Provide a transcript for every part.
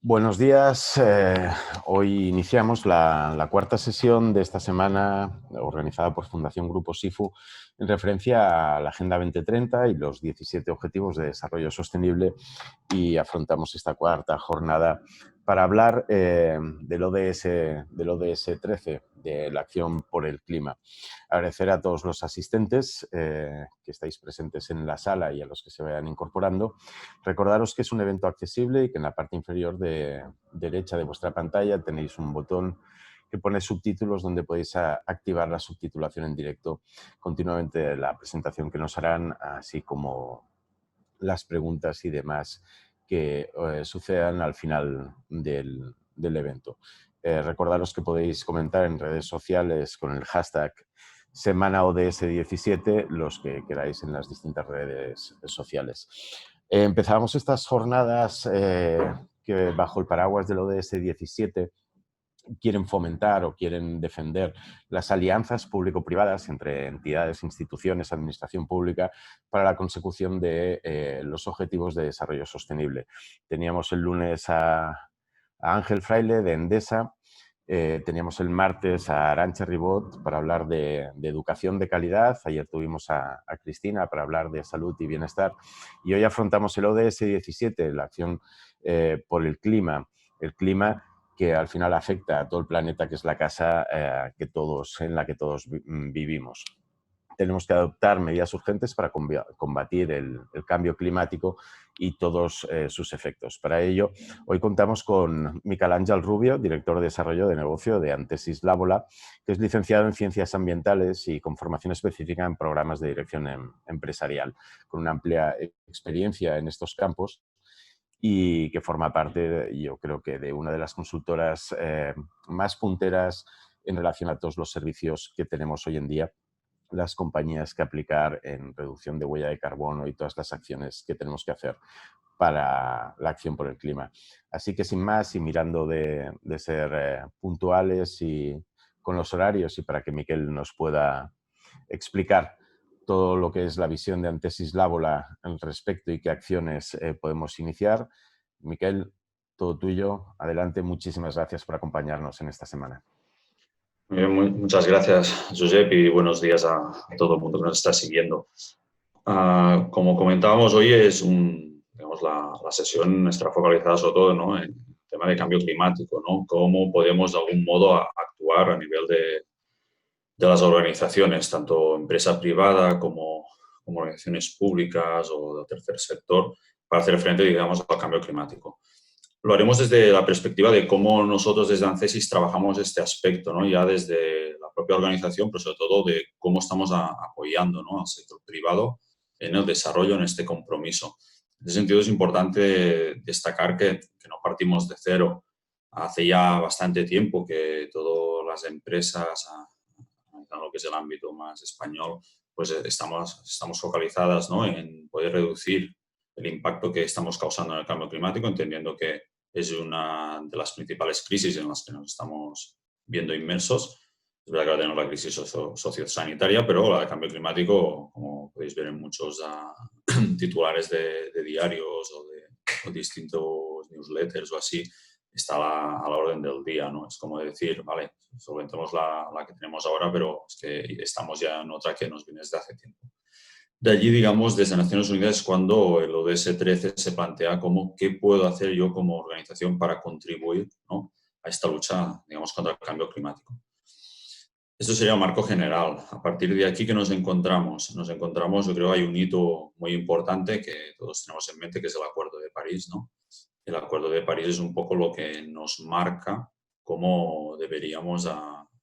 Buenos días. Hoy iniciamos la cuarta sesión de esta semana organizada por Fundación Grupo SIFU en referencia a la Agenda 2030 y los 17 Objetivos de Desarrollo Sostenible, y afrontamos esta cuarta jornada para hablar del ODS 13, de la acción por el clima. Agradecer a todos los asistentes que estáis presentes en la sala y a los que se vayan incorporando. Recordaros que es un evento accesible y que en la parte inferior derecha de vuestra pantalla tenéis un botón que pone subtítulos, donde podéis activar la subtitulación en directo continuamente de la presentación que nos harán, así como las preguntas y demás que sucedan al final del evento. Recordaros que podéis comentar en redes sociales con el hashtag Semana ODS17 los que queráis en las distintas redes sociales. Empezamos estas jornadas que bajo el paraguas del ODS 17 quieren fomentar o quieren defender las alianzas público-privadas entre entidades, instituciones, administración pública para la consecución de los objetivos de desarrollo sostenible. Teníamos el lunes a Ángel Fraile de Endesa, teníamos el martes a Arantxa Ribot para hablar de educación de calidad, ayer tuvimos a Cristina para hablar de salud y bienestar, y hoy afrontamos el ODS 17, la acción por el clima que al final afecta a todo el planeta, que es la casa en la que todos vivimos. Tenemos que adoptar medidas urgentes para combatir el cambio climático y todos sus efectos. Para ello, hoy contamos con Miquel Àngel Rubio, director de Desarrollo de Negocio de Antesis Lábola, que es licenciado en Ciencias Ambientales y con formación específica en programas de dirección empresarial, con una amplia experiencia en estos campos, y que forma parte, yo creo que, de una de las consultoras más punteras en relación a todos los servicios que tenemos hoy en día, las compañías, que aplicar en reducción de huella de carbono y todas las acciones que tenemos que hacer para la acción por el clima. Así que, sin más, y mirando de ser puntuales y con los horarios, y para que Miquel nos pueda explicar todo lo que es la visión de Antesis Lábola al respecto y qué acciones podemos iniciar. Miquel, todo tuyo. Adelante. Muchísimas gracias por acompañarnos en esta semana. Muchas gracias, Josep, y buenos días a todo el mundo que nos está siguiendo. Como comentábamos, hoy es digamos, la sesión estará focalizada sobre todo, ¿no?, en el tema de cambio climático, ¿no? Cómo podemos de algún modo actuar a nivel de las organizaciones, tanto empresa privada como organizaciones públicas o del tercer sector, para hacer frente, digamos, al cambio climático. Lo haremos desde la perspectiva de cómo nosotros desde ANCESIS trabajamos este aspecto, ¿no?, ya desde la propia organización, pero sobre todo de cómo estamos apoyando, ¿no?, al sector privado en el desarrollo, en este compromiso. En ese sentido, es importante destacar que no partimos de cero. Hace ya bastante tiempo que todas las empresas, en lo que es el ámbito más español, pues estamos focalizadas, ¿no?, en poder reducir el impacto que estamos causando en el cambio climático, entendiendo que es una de las principales crisis en las que nos estamos viendo inmersos. Es verdad que ahora tenemos la crisis sociosanitaria, pero la de cambio climático, como podéis ver en muchos titulares de diarios o distintos newsletters o así, está a la orden del día, ¿no? Es como decir, vale, solventemos la que tenemos ahora, pero es que estamos ya en otra que nos viene desde hace tiempo. De allí, digamos, desde Naciones Unidas, cuando el ODS 13 se plantea como qué puedo hacer yo como organización para contribuir, ¿no?, a esta lucha, digamos, contra el cambio climático. Esto sería un marco general. A partir de aquí, ¿qué nos encontramos? Nos encontramos, yo creo, hay un hito muy importante que todos tenemos en mente, que es el Acuerdo de París, ¿no? El Acuerdo de París es un poco lo que nos marca cómo deberíamos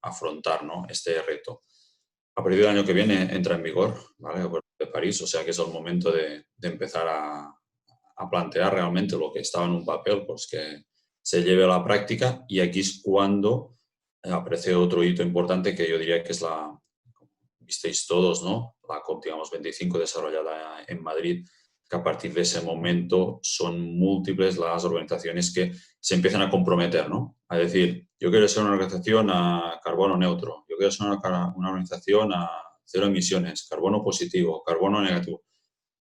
afrontar, ¿no?, este reto. A partir del año que viene entra en vigor, ¿vale?, el Acuerdo de París, o sea que es el momento de empezar a plantear realmente lo que estaba en un papel, pues que se lleve a la práctica. Y aquí es cuando aparece otro hito importante que yo diría que es visteis todos, ¿no?, la COP, digamos, 25 desarrollada en Madrid, que a partir de ese momento son múltiples las organizaciones que se empiezan a comprometer, ¿no?, a decir, yo quiero ser una organización a carbono neutro, yo quiero ser una organización a cero emisiones, carbono positivo, carbono negativo.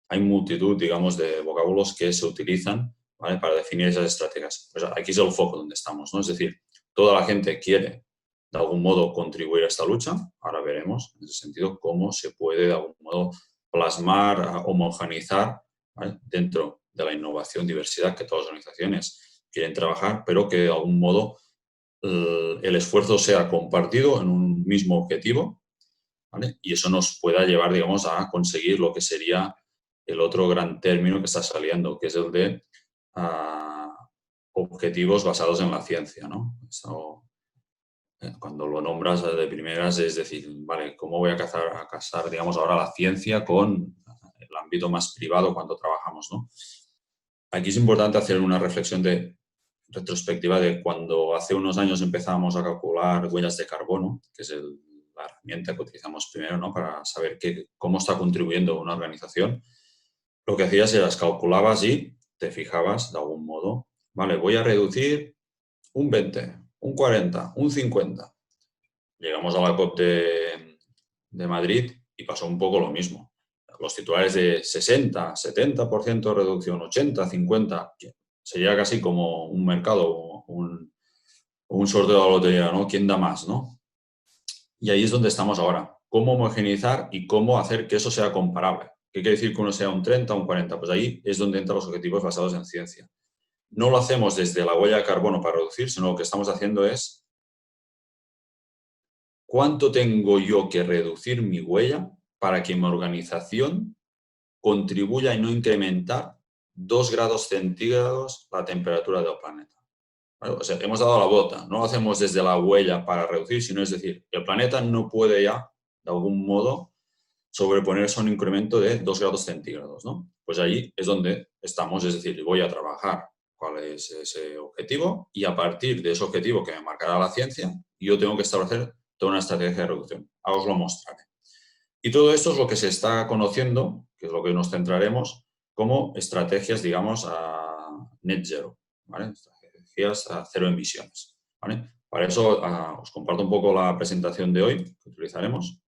Hay multitud, digamos, de vocábulos que se utilizan ¿vale? Para definir esas estrategias. Pues aquí es el foco donde estamos, ¿no? Es decir, toda la gente quiere de algún modo contribuir a esta lucha. Ahora veremos, en ese sentido, cómo se puede de algún modo plasmar, homogeneizar, ¿vale? Dentro de la innovación, diversidad que todas las organizaciones quieren trabajar, pero que de algún modo el esfuerzo sea compartido en un mismo objetivo, ¿vale? Y eso nos pueda llevar, digamos, a conseguir lo que sería el otro gran término que está saliendo, que es el de objetivos basados en la ciencia, ¿no? Eso, cuando lo nombras de primeras es decir, vale, ¿cómo voy a casar, digamos, ahora la ciencia con el ámbito más privado cuando trabajamos, ¿no? Aquí es importante hacer una reflexión de retrospectiva de cuando hace unos años empezamos a calcular huellas de carbono, que es la herramienta que utilizamos primero, ¿no? Para saber cómo está contribuyendo una organización. Lo que hacías era calculabas y te fijabas de algún modo, vale, voy a reducir un 20, un 40, un 50. Llegamos a la COP de Madrid y pasó un poco lo mismo. Los titulares de 60, 70% de reducción, 80, 50, sería casi como un mercado, un sorteo de la lotería, ¿no? ¿Quién da más, no? Y ahí es donde estamos ahora. ¿Cómo homogeneizar y cómo hacer que eso sea comparable? ¿Qué quiere decir que uno sea un 30 o un 40? Pues ahí es donde entran los objetivos basados en ciencia. No lo hacemos desde la huella de carbono para reducir, sino lo que estamos haciendo es ¿cuánto tengo yo que reducir mi huella para que mi organización contribuya y no incrementar 2 grados centígrados la temperatura del planeta? ¿Vale? O sea, hemos dado la bota, no lo hacemos desde la huella para reducir, sino es decir, el planeta no puede ya, de algún modo, sobreponerse a un incremento de 2 grados centígrados, ¿no? Pues allí es donde estamos, es decir, voy a trabajar cuál es ese objetivo y a partir de ese objetivo que me marcará la ciencia, yo tengo que establecer toda una estrategia de reducción. Ahora os lo mostraré. Y todo esto es lo que se está conociendo, que es lo que nos centraremos, como estrategias, digamos, a net zero, ¿vale? Estrategias a cero emisiones, ¿vale? Para eso os comparto un poco la presentación de hoy que utilizaremos.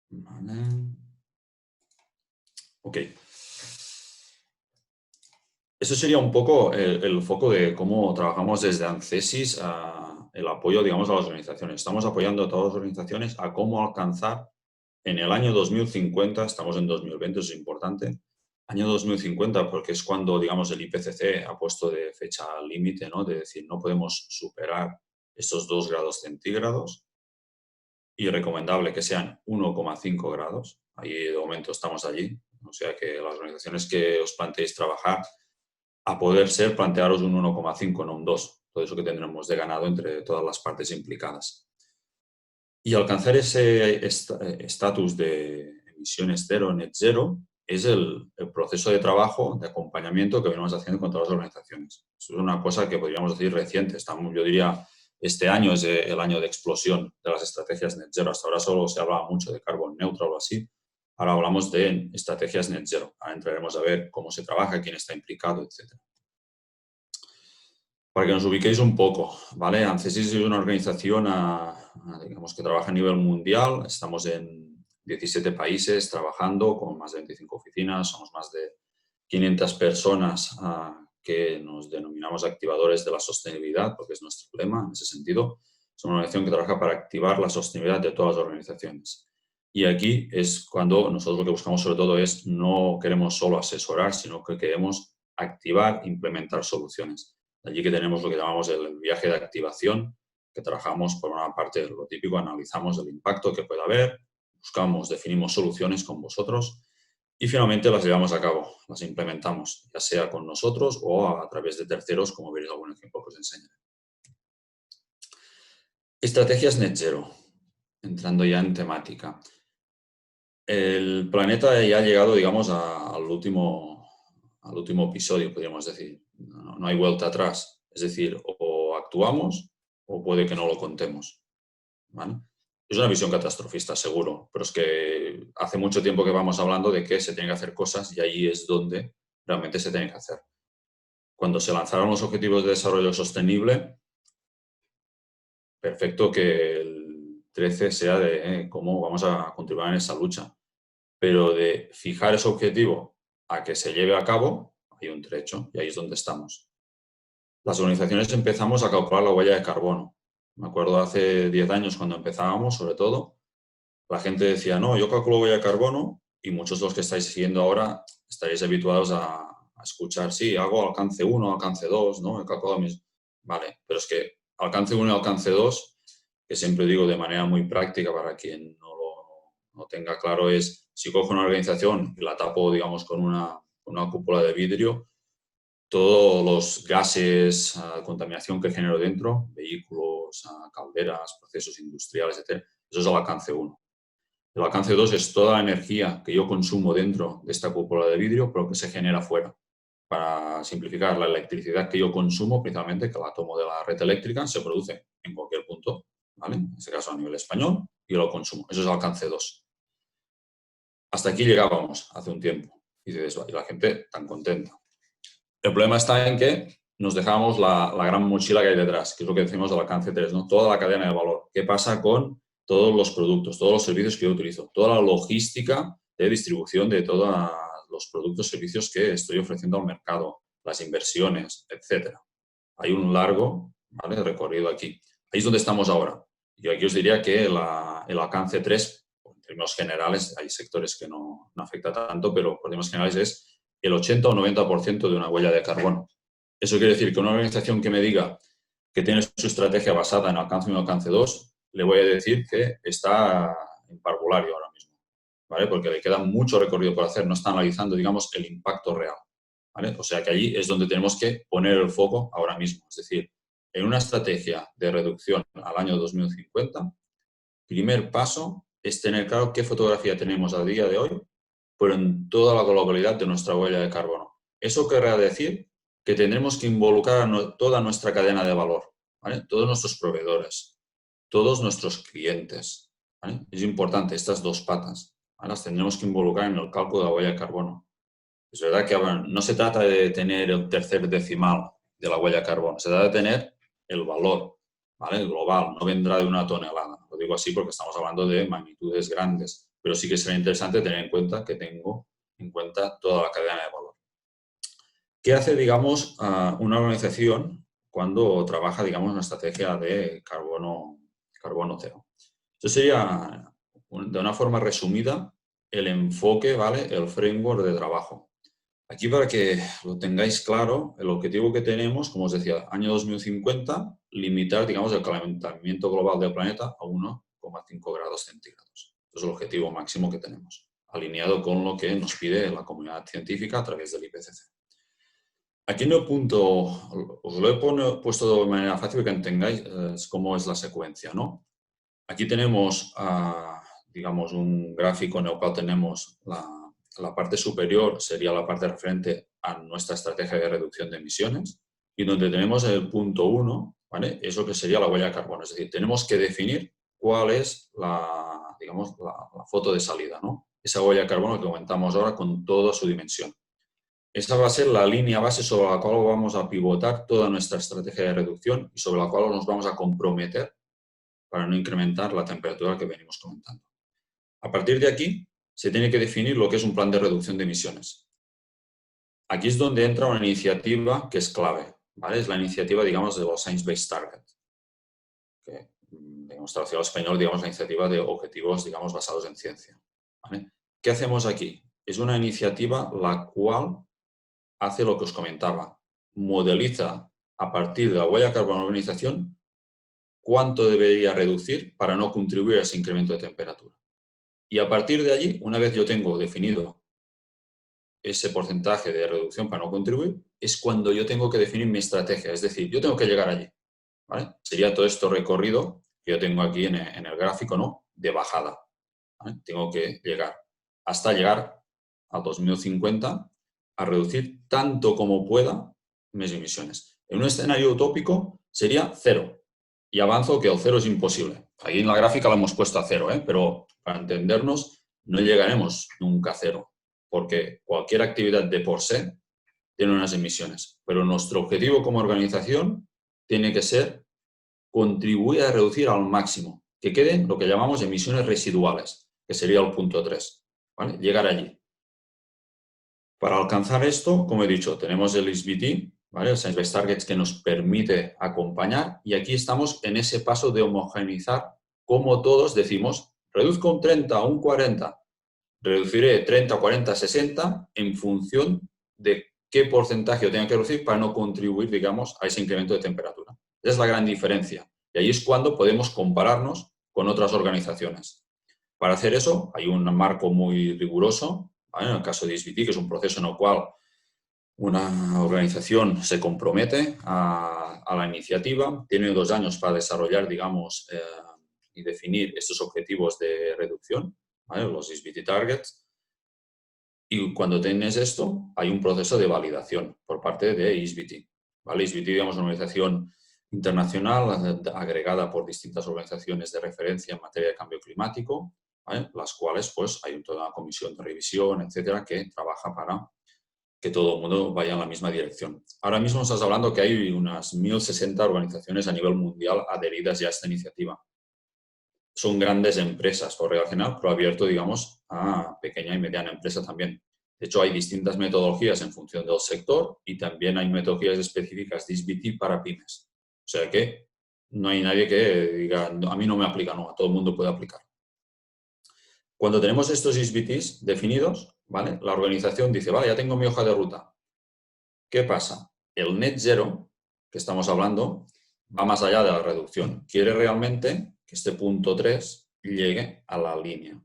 Vale. Ok. Eso sería un poco el foco de cómo trabajamos desde ANCESIS, el apoyo, digamos, a las organizaciones. Estamos apoyando a todas las organizaciones a cómo alcanzar en el año 2050, estamos en 2020, eso es importante, año 2050, porque es cuando, digamos, el IPCC ha puesto de fecha límite, ¿no? De decir, no podemos superar estos 2 grados centígrados y recomendable que sean 1,5 grados. Ahí de momento estamos allí. O sea que las organizaciones que os planteéis trabajar, a poder ser, plantearos un 1,5, no un 2. Todo eso que tendremos de ganado entre todas las partes implicadas. Y alcanzar ese estatus de emisiones cero, net zero, es el proceso de trabajo, de acompañamiento que venimos haciendo con todas las organizaciones. Eso es una cosa que podríamos decir reciente. Estamos, yo diría, este año es el año de explosión de las estrategias net zero. Hasta ahora solo se hablaba mucho de carbon neutral o así. Ahora hablamos de estrategias net zero. Ahora entraremos a ver cómo se trabaja, quién está implicado, etc. Para que nos ubiquéis un poco, ¿vale? ANCESIS es una organización digamos, que trabaja a nivel mundial. Estamos en 17 países trabajando con más de 25 oficinas. Somos más de 500 personas que nos denominamos activadores de la sostenibilidad, porque es nuestro lema en ese sentido. Somos una organización que trabaja para activar la sostenibilidad de todas las organizaciones. Y aquí es cuando nosotros lo que buscamos sobre todo es no queremos solo asesorar, sino que queremos activar, implementar soluciones. Allí que tenemos lo que llamamos el viaje de activación, que trabajamos por una parte de lo típico, analizamos el impacto que pueda haber, buscamos, definimos soluciones con vosotros y finalmente las llevamos a cabo, las implementamos, ya sea con nosotros o a través de terceros, como veréis algún ejemplo que os enseñaré. Estrategias net zero, entrando ya en temática. El planeta ya ha llegado, digamos, al último episodio, podríamos decir. No hay vuelta atrás. Es decir, o actuamos o puede que no lo contemos, ¿vale? Es una visión catastrofista, seguro, pero es que hace mucho tiempo que vamos hablando de que se tienen que hacer cosas y ahí es donde realmente se tienen que hacer. Cuando se lanzaron los Objetivos de Desarrollo Sostenible, perfecto que el 13 sea de cómo vamos a continuar en esa lucha, pero de fijar ese objetivo a que se lleve a cabo, hay un trecho y ahí es donde estamos. Las organizaciones empezamos a calcular la huella de carbono. Me acuerdo hace 10 años cuando empezábamos, sobre todo, la gente decía, no, yo calculo huella de carbono y muchos de los que estáis siguiendo ahora estaréis habituados a escuchar, sí, hago alcance 1, alcance 2, ¿no? He calculado mis... Vale, pero es que alcance 1 y alcance 2, que siempre digo de manera muy práctica para quien no tenga claro, es si cojo una organización y la tapo, digamos, con una cúpula de vidrio, todos los gases, contaminación que genero dentro, vehículos, calderas, procesos industriales, etc., eso es el alcance 1. El alcance 2 es toda la energía que yo consumo dentro de esta cúpula de vidrio, pero que se genera fuera. Para simplificar, la electricidad que yo consumo, principalmente, que la tomo de la red eléctrica, se produce en cualquier punto, ¿vale? En este caso a nivel español, y lo consumo. Eso es el alcance 2. Hasta aquí llegábamos hace un tiempo. Y la gente tan contenta. El problema está en que nos dejamos la gran mochila que hay detrás, que es lo que decimos del alcance 3, ¿no? Toda la cadena de valor. ¿Qué pasa con todos los productos, todos los servicios que yo utilizo? Toda la logística de distribución de todos los productos y servicios que estoy ofreciendo al mercado, las inversiones, etcétera. Hay un largo, ¿vale?, recorrido aquí. Ahí es donde estamos ahora. Yo aquí os diría que el alcance 3, en términos generales, hay sectores que no afecta tanto, pero por términos generales es el 80 o 90% de una huella de carbono. Eso quiere decir que una organización que me diga que tiene su estrategia basada en alcance 1 y alcance 2, le voy a decir que está en parvulario ahora mismo, ¿vale? Porque le queda mucho recorrido por hacer, no está analizando, digamos, el impacto real, ¿vale? O sea que allí es donde tenemos que poner el foco ahora mismo. Es decir, en una estrategia de reducción al año 2050, primer paso es tener claro qué fotografía tenemos a día de hoy, pero en toda la globalidad de nuestra huella de carbono. Eso querrá decir que tendremos que involucrar a toda nuestra cadena de valor, ¿vale? Todos nuestros proveedores, todos nuestros clientes, ¿vale? Es importante estas dos patas, ¿vale? Las tendremos que involucrar en el cálculo de la huella de carbono. Es verdad que bueno, no se trata de tener el tercer decimal de la huella de carbono, se trata de tener el valor, ¿vale? El global, no vendrá de una tonelada. Lo digo así porque estamos hablando de magnitudes grandes, pero sí que será interesante tener en cuenta que tengo en cuenta toda la cadena de valor. ¿Qué hace, digamos, una organización cuando trabaja, digamos, una estrategia de carbono cero? Eso sería, de una forma resumida, el enfoque, ¿vale? El framework de trabajo. Aquí, para que lo tengáis claro, el objetivo que tenemos, como os decía, año 2050, limitar, digamos, el calentamiento global del planeta a 1,5 grados centígrados. Eso es el objetivo máximo que tenemos, alineado con lo que nos pide la comunidad científica a través del IPCC. Aquí en el punto, os lo he puesto de manera fácil para que entendáis cómo es la secuencia, ¿no? Aquí tenemos, digamos, un gráfico en el cual tenemos la parte superior, sería la parte referente a nuestra estrategia de reducción de emisiones, y donde tenemos el punto 1, ¿vale? Eso que sería la huella de carbono. Es decir, tenemos que definir cuál es digamos, la foto de salida, ¿no? Esa huella de carbono que comentamos ahora con toda su dimensión. Esa va a ser la línea base sobre la cual vamos a pivotar toda nuestra estrategia de reducción y sobre la cual nos vamos a comprometer para no incrementar la temperatura que venimos comentando. A partir de aquí, se tiene que definir lo que es un plan de reducción de emisiones. Aquí es donde entra una iniciativa que es clave, ¿vale? Es la iniciativa, digamos, de los Science Based Targets, que, digamos, traducido al español, digamos, la iniciativa de objetivos, digamos, basados en ciencia, ¿vale? ¿Qué hacemos aquí? Es una iniciativa la cual hace lo que os comentaba, modeliza a partir de la huella de carbono de la organización cuánto debería reducir para no contribuir a ese incremento de temperatura. Y a partir de allí, una vez yo tengo definido ese porcentaje de reducción para no contribuir, es cuando yo tengo que definir mi estrategia. Es decir, yo tengo que llegar allí, ¿vale? Sería todo esto recorrido que yo tengo aquí en el gráfico, ¿no? De bajada, ¿vale? Tengo que llegar hasta llegar al 2050 a reducir tanto como pueda mis emisiones. En un escenario utópico sería 0. Y avanzo que el 0 es imposible. Aquí en la gráfica lo hemos puesto a 0, pero para entendernos no llegaremos nunca a 0, porque cualquier actividad de por sí tiene unas emisiones. Pero nuestro objetivo como organización tiene que ser contribuir a reducir al máximo, que queden lo que llamamos emisiones residuales, que sería el punto 3, ¿vale? Llegar allí. Para alcanzar esto, como he dicho, tenemos el SBT, ¿vale? El Science Based Targets, que nos permite acompañar, y aquí estamos en ese paso de homogeneizar, como todos decimos, reduzco un 30 o un 40, reduciré 30, 40, 60 en función de qué porcentaje yo tenga que reducir para no contribuir, digamos, a ese incremento de temperatura. Esa es la gran diferencia. Y ahí es cuando podemos compararnos con otras organizaciones. Para hacer eso hay un marco muy riguroso, ¿vale? En el caso de SBT, que es un proceso en el cual una organización se compromete a la iniciativa, tiene 2 años para desarrollar, digamos, y definir estos objetivos de reducción, ¿vale? Los SBT Targets. Y cuando tienes esto, hay un proceso de validación por parte de ISBT. ¿Vale? ISBT, digamos, es una organización internacional agregada por distintas organizaciones de referencia en materia de cambio climático, ¿vale? Las cuales pues, hay toda una comisión de revisión, etcétera, que trabaja para que todo el mundo vaya en la misma dirección. Ahora mismo estás hablando que hay unas 1.060 organizaciones a nivel mundial adheridas ya a esta iniciativa. Son grandes empresas por regla general, pero abierto, digamos, a pequeña y mediana empresa también. De hecho, hay distintas metodologías en función del sector y también hay metodologías específicas de ISBT para pymes. O sea que no hay nadie que diga, a mí no me aplica, no, a todo el mundo puede aplicar. Cuando tenemos estos ISBTs definidos, ¿vale? La organización dice, vale, ya tengo mi hoja de ruta. ¿Qué pasa? El net zero, que estamos hablando, va más allá de la reducción. Quiere realmente que este punto 3 llegue a la línea,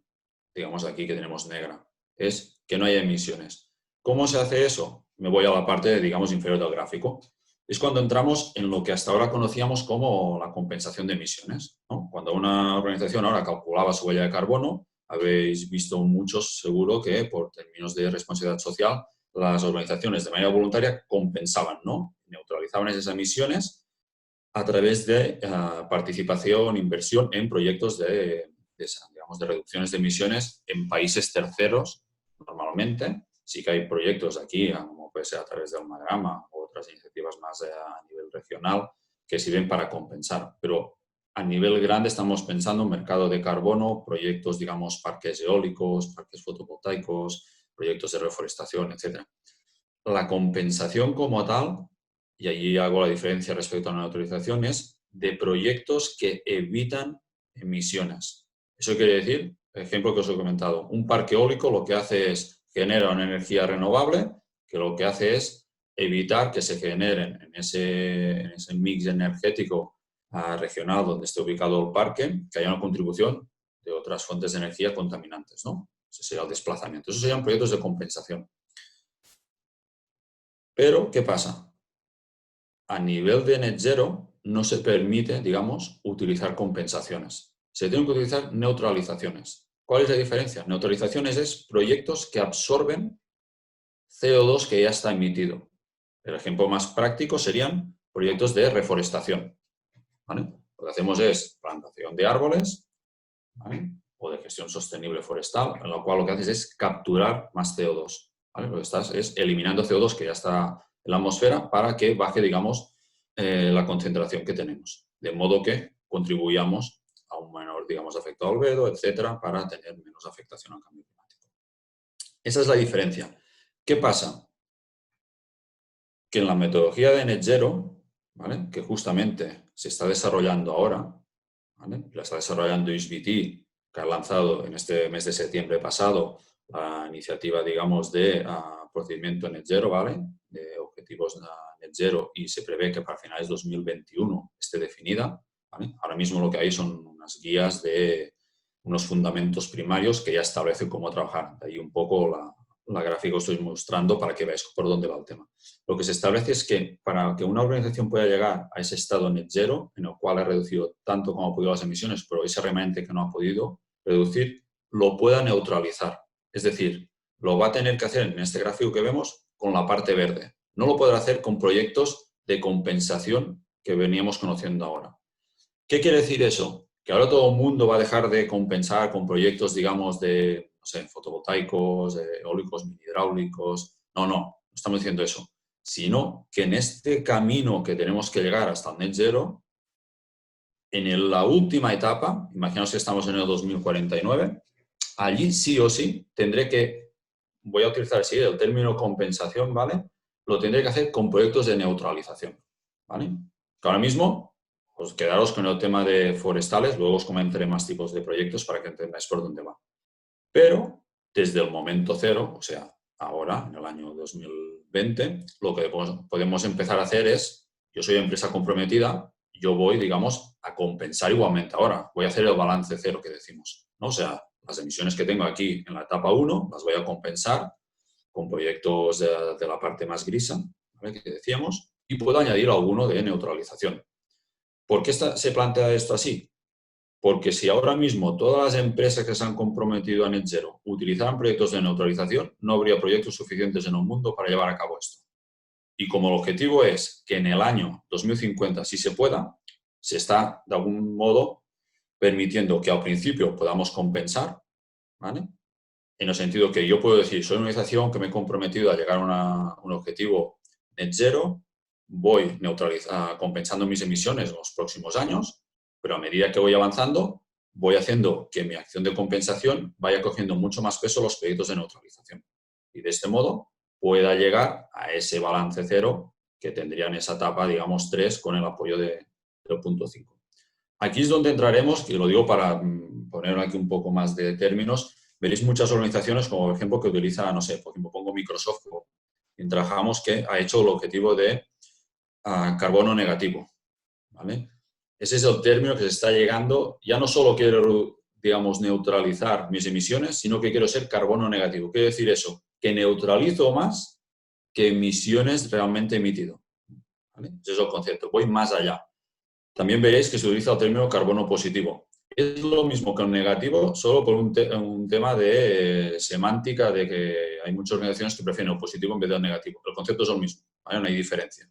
digamos aquí que tenemos negra. Es que no haya emisiones. ¿Cómo se hace eso? Me voy a la parte, digamos, inferior del gráfico. Es cuando entramos en lo que hasta ahora conocíamos como la compensación de emisiones, ¿no? Cuando una organización ahora calculaba su huella de carbono, habéis visto muchos, seguro, que por términos de responsabilidad social, las organizaciones de manera voluntaria compensaban, ¿no? Neutralizaban esas emisiones a través de participación, inversión en proyectos digamos, de reducciones de emisiones en países terceros, normalmente. Sí que hay proyectos aquí, como puede ser a través del Magrama o otras iniciativas más a nivel regional, que sirven para compensar. Pero a nivel grande estamos pensando en mercado de carbono, proyectos, digamos, parques eólicos, parques fotovoltaicos, proyectos de reforestación, etc. La compensación como tal, y allí hago la diferencia respecto a una autorización, es de proyectos que evitan emisiones. Eso quiere decir, el ejemplo que os he comentado, un parque eólico lo que hace es generar una energía renovable, que lo que hace es evitar que se generen en ese mix energético regional donde esté ubicado el parque, que haya una contribución de otras fuentes de energía contaminantes, ¿no? Ese sería el desplazamiento. Esos serían proyectos de compensación. Pero, ¿qué pasa? A nivel de net zero no se permite, digamos, utilizar compensaciones. Se tienen que utilizar neutralizaciones. ¿Cuál es la diferencia? Neutralizaciones es proyectos que absorben CO2 que ya está emitido. El ejemplo más práctico serían proyectos de reforestación, ¿vale? Lo que hacemos es plantación de árboles, ¿vale? O de gestión sostenible forestal, en lo cual lo que haces es capturar más CO2. ¿Vale? Lo que estás es eliminando CO2 que ya está en la atmósfera para que baje, digamos, la concentración que tenemos. De modo que contribuyamos a un menor, digamos, efecto albedo, etcétera, para tener menos afectación al cambio climático. Esa es la diferencia. ¿Qué pasa? Que en la metodología de Net Zero, ¿vale? Que justamente se está desarrollando ahora, ¿vale? La está desarrollando ISBT, que ha lanzado en este mes de septiembre pasado la iniciativa, digamos, de procedimiento Net Zero, ¿vale? De objetivos Net Zero, y se prevé que para finales de 2021 esté definida, ¿vale? Ahora mismo lo que hay son unas guías de unos fundamentos primarios que ya establecen cómo trabajar. De ahí un poco la gráfica que os estoy mostrando para que veáis por dónde va el tema. Lo que se establece es que para que una organización pueda llegar a ese estado net zero, en el cual ha reducido tanto como ha podido las emisiones, pero ese remanente que no ha podido reducir, lo pueda neutralizar. Es decir, lo va a tener que hacer en este gráfico que vemos con la parte verde. No lo podrá hacer con proyectos de compensación que veníamos conociendo ahora. ¿Qué quiere decir eso? Que ahora todo el mundo va a dejar de compensar con proyectos, digamos, de, no sé, fotovoltaicos, eólicos, mini hidráulicos. No estamos diciendo eso. Sino que en este camino que tenemos que llegar hasta el net zero, en la última etapa, imaginaos que estamos en el 2049, allí sí o sí tendré que voy a utilizar el término compensación, ¿vale? Lo tendré que hacer con proyectos de neutralización, ¿vale? Que ahora mismo, pues quedaros con el tema de forestales, luego os comentaré más tipos de proyectos para que entendáis por dónde va. Pero desde el momento cero, o sea, ahora, en el año 2020, lo que podemos empezar a hacer es, yo soy empresa comprometida, yo voy, digamos, a compensar igualmente ahora. Voy a hacer el balance cero que decimos, ¿no? O sea, las emisiones que tengo aquí en la etapa 1 las voy a compensar con proyectos de la parte más grisa, ¿vale? Que decíamos, y puedo añadir alguno de neutralización. ¿Por qué se plantea esto así? Porque si ahora mismo todas las empresas que se han comprometido a Net Zero utilizaran proyectos de neutralización, no habría proyectos suficientes en el mundo para llevar a cabo esto. Y como el objetivo es que en el año 2050, si se pueda, se está de algún modo permitiendo que al principio podamos compensar, ¿vale? En el sentido que yo puedo decir, soy una organización que me he comprometido a llegar a un objetivo Net Zero, voy compensando mis emisiones en los próximos años, pero a medida que voy avanzando, voy haciendo que mi acción de compensación vaya cogiendo mucho más peso los proyectos de neutralización. Y de este modo pueda llegar a ese balance cero que tendría en esa etapa, digamos, 3 con el apoyo del punto 5. Aquí es donde entraremos, y lo digo para poner aquí un poco más de términos, veréis muchas organizaciones, como por ejemplo, que utilizan, no sé, por ejemplo, pongo Microsoft, y trabajamos que ha hecho el objetivo de carbono negativo, ¿vale? Ese es el término que se está llegando. Ya no solo quiero, digamos, neutralizar mis emisiones, sino que quiero ser carbono negativo. ¿Qué quiere decir eso? Que neutralizo más que emisiones realmente emitido, ¿vale? Ese es el concepto. Voy más allá. También veréis que se utiliza el término carbono positivo. Es lo mismo que el negativo, solo por un tema de semántica, de que hay muchas organizaciones que prefieren el positivo en vez del negativo. El concepto es el mismo, ¿vale? No hay diferencia.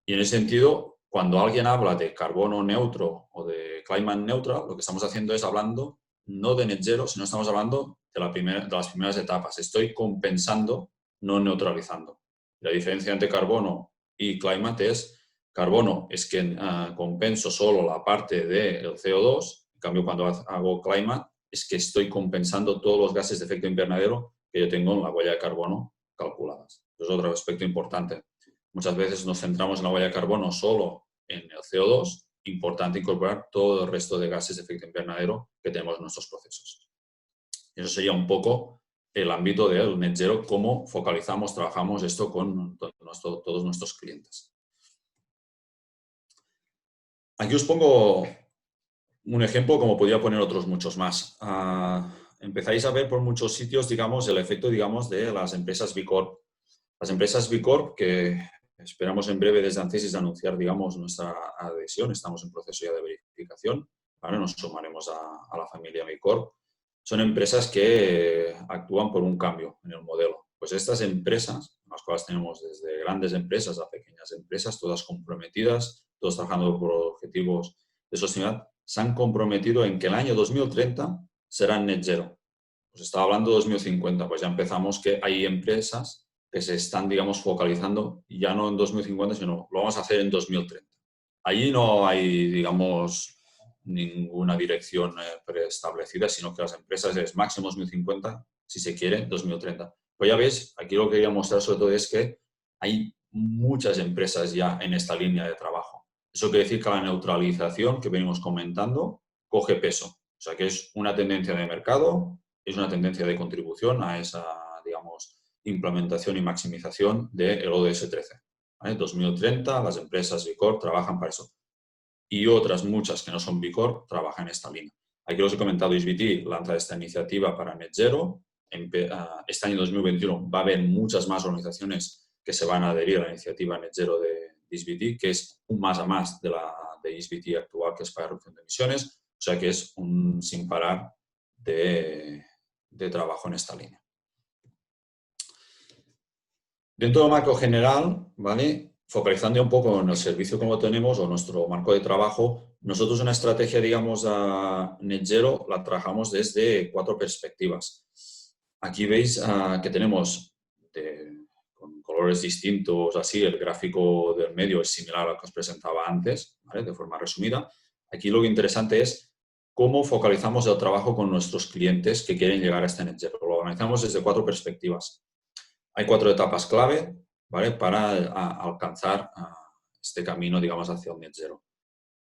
Y en ese sentido, cuando alguien habla de carbono neutro o de climate neutral, lo que estamos haciendo es hablando no de net zero, sino estamos hablando de las primeras etapas. Estoy compensando, no neutralizando. La diferencia entre carbono y climate es, carbono es que compenso solo la parte del CO2, en cambio cuando hago climate es que estoy compensando todos los gases de efecto invernadero que yo tengo en la huella de carbono calculadas. Eso es otro aspecto importante. Muchas veces nos centramos en la huella de carbono solo en el CO2, importante incorporar todo el resto de gases de efecto invernadero que tenemos en nuestros procesos. Eso sería un poco el ámbito del net zero, cómo focalizamos, trabajamos esto con todos nuestros clientes. Aquí os pongo un ejemplo, como podría poner otros muchos más. Empezáis a ver por muchos sitios, digamos, el efecto, digamos, de las empresas B Corp. Las empresas B Corp, que esperamos en breve desde ANCESIS anunciar, digamos, nuestra adhesión, estamos en proceso ya de verificación, ¿vale? Nos sumaremos a la familia B Corp. Son empresas que actúan por un cambio en el modelo. Pues estas empresas, las cuales tenemos desde grandes empresas a pequeñas empresas, todas comprometidas, todos trabajando por objetivos de sostenibilidad, se han comprometido en que el año 2030 serán net zero. Pues estaba hablando de 2050, pues ya empezamos que hay empresas que se están, digamos, focalizando ya no en 2050, sino lo vamos a hacer en 2030. Allí no hay, digamos, ninguna dirección preestablecida, sino que las empresas es máximo 2050, si se quiere, 2030. Pues ya ves, aquí lo que quería mostrar sobre todo es que hay muchas empresas ya en esta línea de trabajo. Eso quiere decir que la neutralización que venimos comentando coge peso. O sea, que es una tendencia de mercado, es una tendencia de contribución a esa, digamos, implementación y maximización del ODS 13. ¿Vale? 2030, las empresas B Corp trabajan para eso. Y otras muchas que no son B Corp trabajan en esta línea. Aquí os he comentado, ISBT lanza esta iniciativa para Net Zero. Este año 2021 va a haber muchas más organizaciones que se van a adherir a la iniciativa Net Zero de ISBT, que es un más a más de la de ISBT actual, que es para reducción de emisiones. O sea que es un sin parar de trabajo en esta línea. Dentro del marco general, ¿vale? Focalizando un poco en el servicio como tenemos o nuestro marco de trabajo, nosotros una estrategia, digamos, a Net Zero la trabajamos desde 4 perspectivas. Aquí veis que tenemos con colores distintos, así, el gráfico del medio es similar al que os presentaba antes, ¿vale? De forma resumida. Aquí lo que interesante es cómo focalizamos el trabajo con nuestros clientes que quieren llegar a este net zero. Lo organizamos desde 4 perspectivas. Hay 4 etapas clave, ¿vale?, para alcanzar este camino, digamos, hacia el net zero.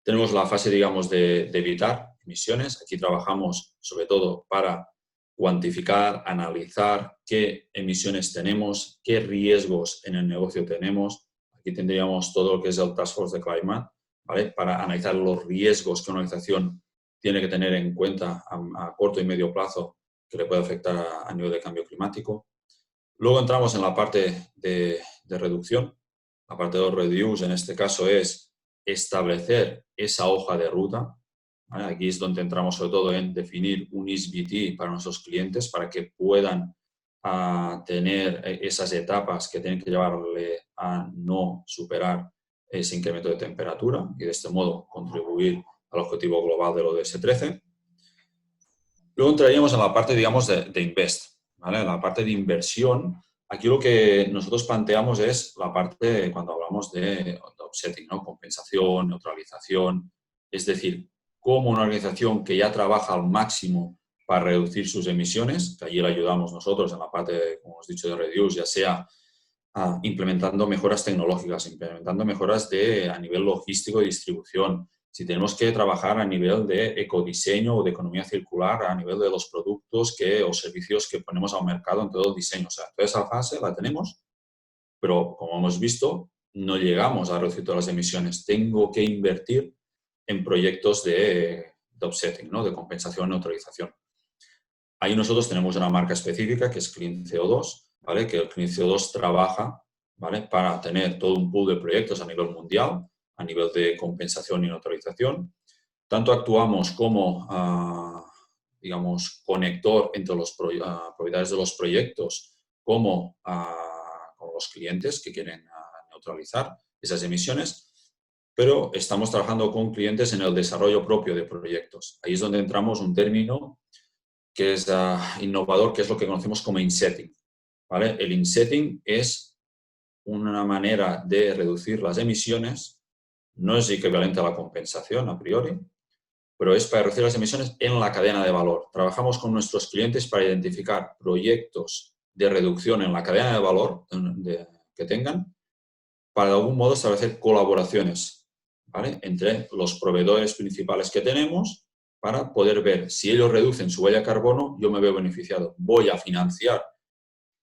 Tenemos la fase, digamos, de evitar emisiones. Aquí trabajamos sobre todo para cuantificar, analizar qué emisiones tenemos, qué riesgos en el negocio tenemos. Aquí tendríamos todo lo que es el Task Force de Climate, ¿vale?, para analizar los riesgos que una organización tiene que tener en cuenta a corto y medio plazo que le puede afectar a nivel de cambio climático. Luego entramos en la parte de reducción. La parte de reduce, en este caso, es establecer esa hoja de ruta, ¿vale? Aquí es donde entramos sobre todo en definir un ISBT para nuestros clientes para que puedan tener esas etapas que tienen que llevarle a no superar ese incremento de temperatura y de este modo contribuir al objetivo global del ODS 13. Luego entraríamos en la parte, digamos, de invest, ¿vale? La parte de inversión. Aquí lo que nosotros planteamos es la parte, cuando hablamos de offsetting, ¿no?, compensación, neutralización, es decir, cómo una organización que ya trabaja al máximo para reducir sus emisiones, que allí le ayudamos nosotros en la parte, como hemos dicho, de reduce, ya sea implementando mejoras tecnológicas, implementando mejoras a nivel logístico y distribución, si tenemos que trabajar a nivel de ecodiseño o de economía circular, a nivel de los productos o servicios que ponemos al mercado en todo el diseño. O sea, toda esa fase la tenemos, pero como hemos visto, no llegamos a reducir todas las emisiones. Tengo que invertir en proyectos de offsetting, ¿no?, de compensación, neutralización. Ahí nosotros tenemos una marca específica que es Clean CO2, ¿vale?, que el Clean CO2 trabaja, ¿vale?, para tener todo un pool de proyectos a nivel mundial, a nivel de compensación y neutralización. Tanto actuamos como, digamos, conector entre los propietarios de los proyectos como con los clientes que quieren neutralizar esas emisiones, pero estamos trabajando con clientes en el desarrollo propio de proyectos. Ahí es donde entramos un término que es innovador, que es lo que conocemos como insetting, ¿vale? El insetting es una manera de reducir las emisiones, no es equivalente a la compensación a priori, pero es para reducir las emisiones en la cadena de valor. Trabajamos con nuestros clientes para identificar proyectos de reducción en la cadena de valor que tengan, para de algún modo establecer colaboraciones, ¿vale?, entre los proveedores principales que tenemos, para poder ver si ellos reducen su huella de carbono, yo me veo beneficiado. Voy a financiar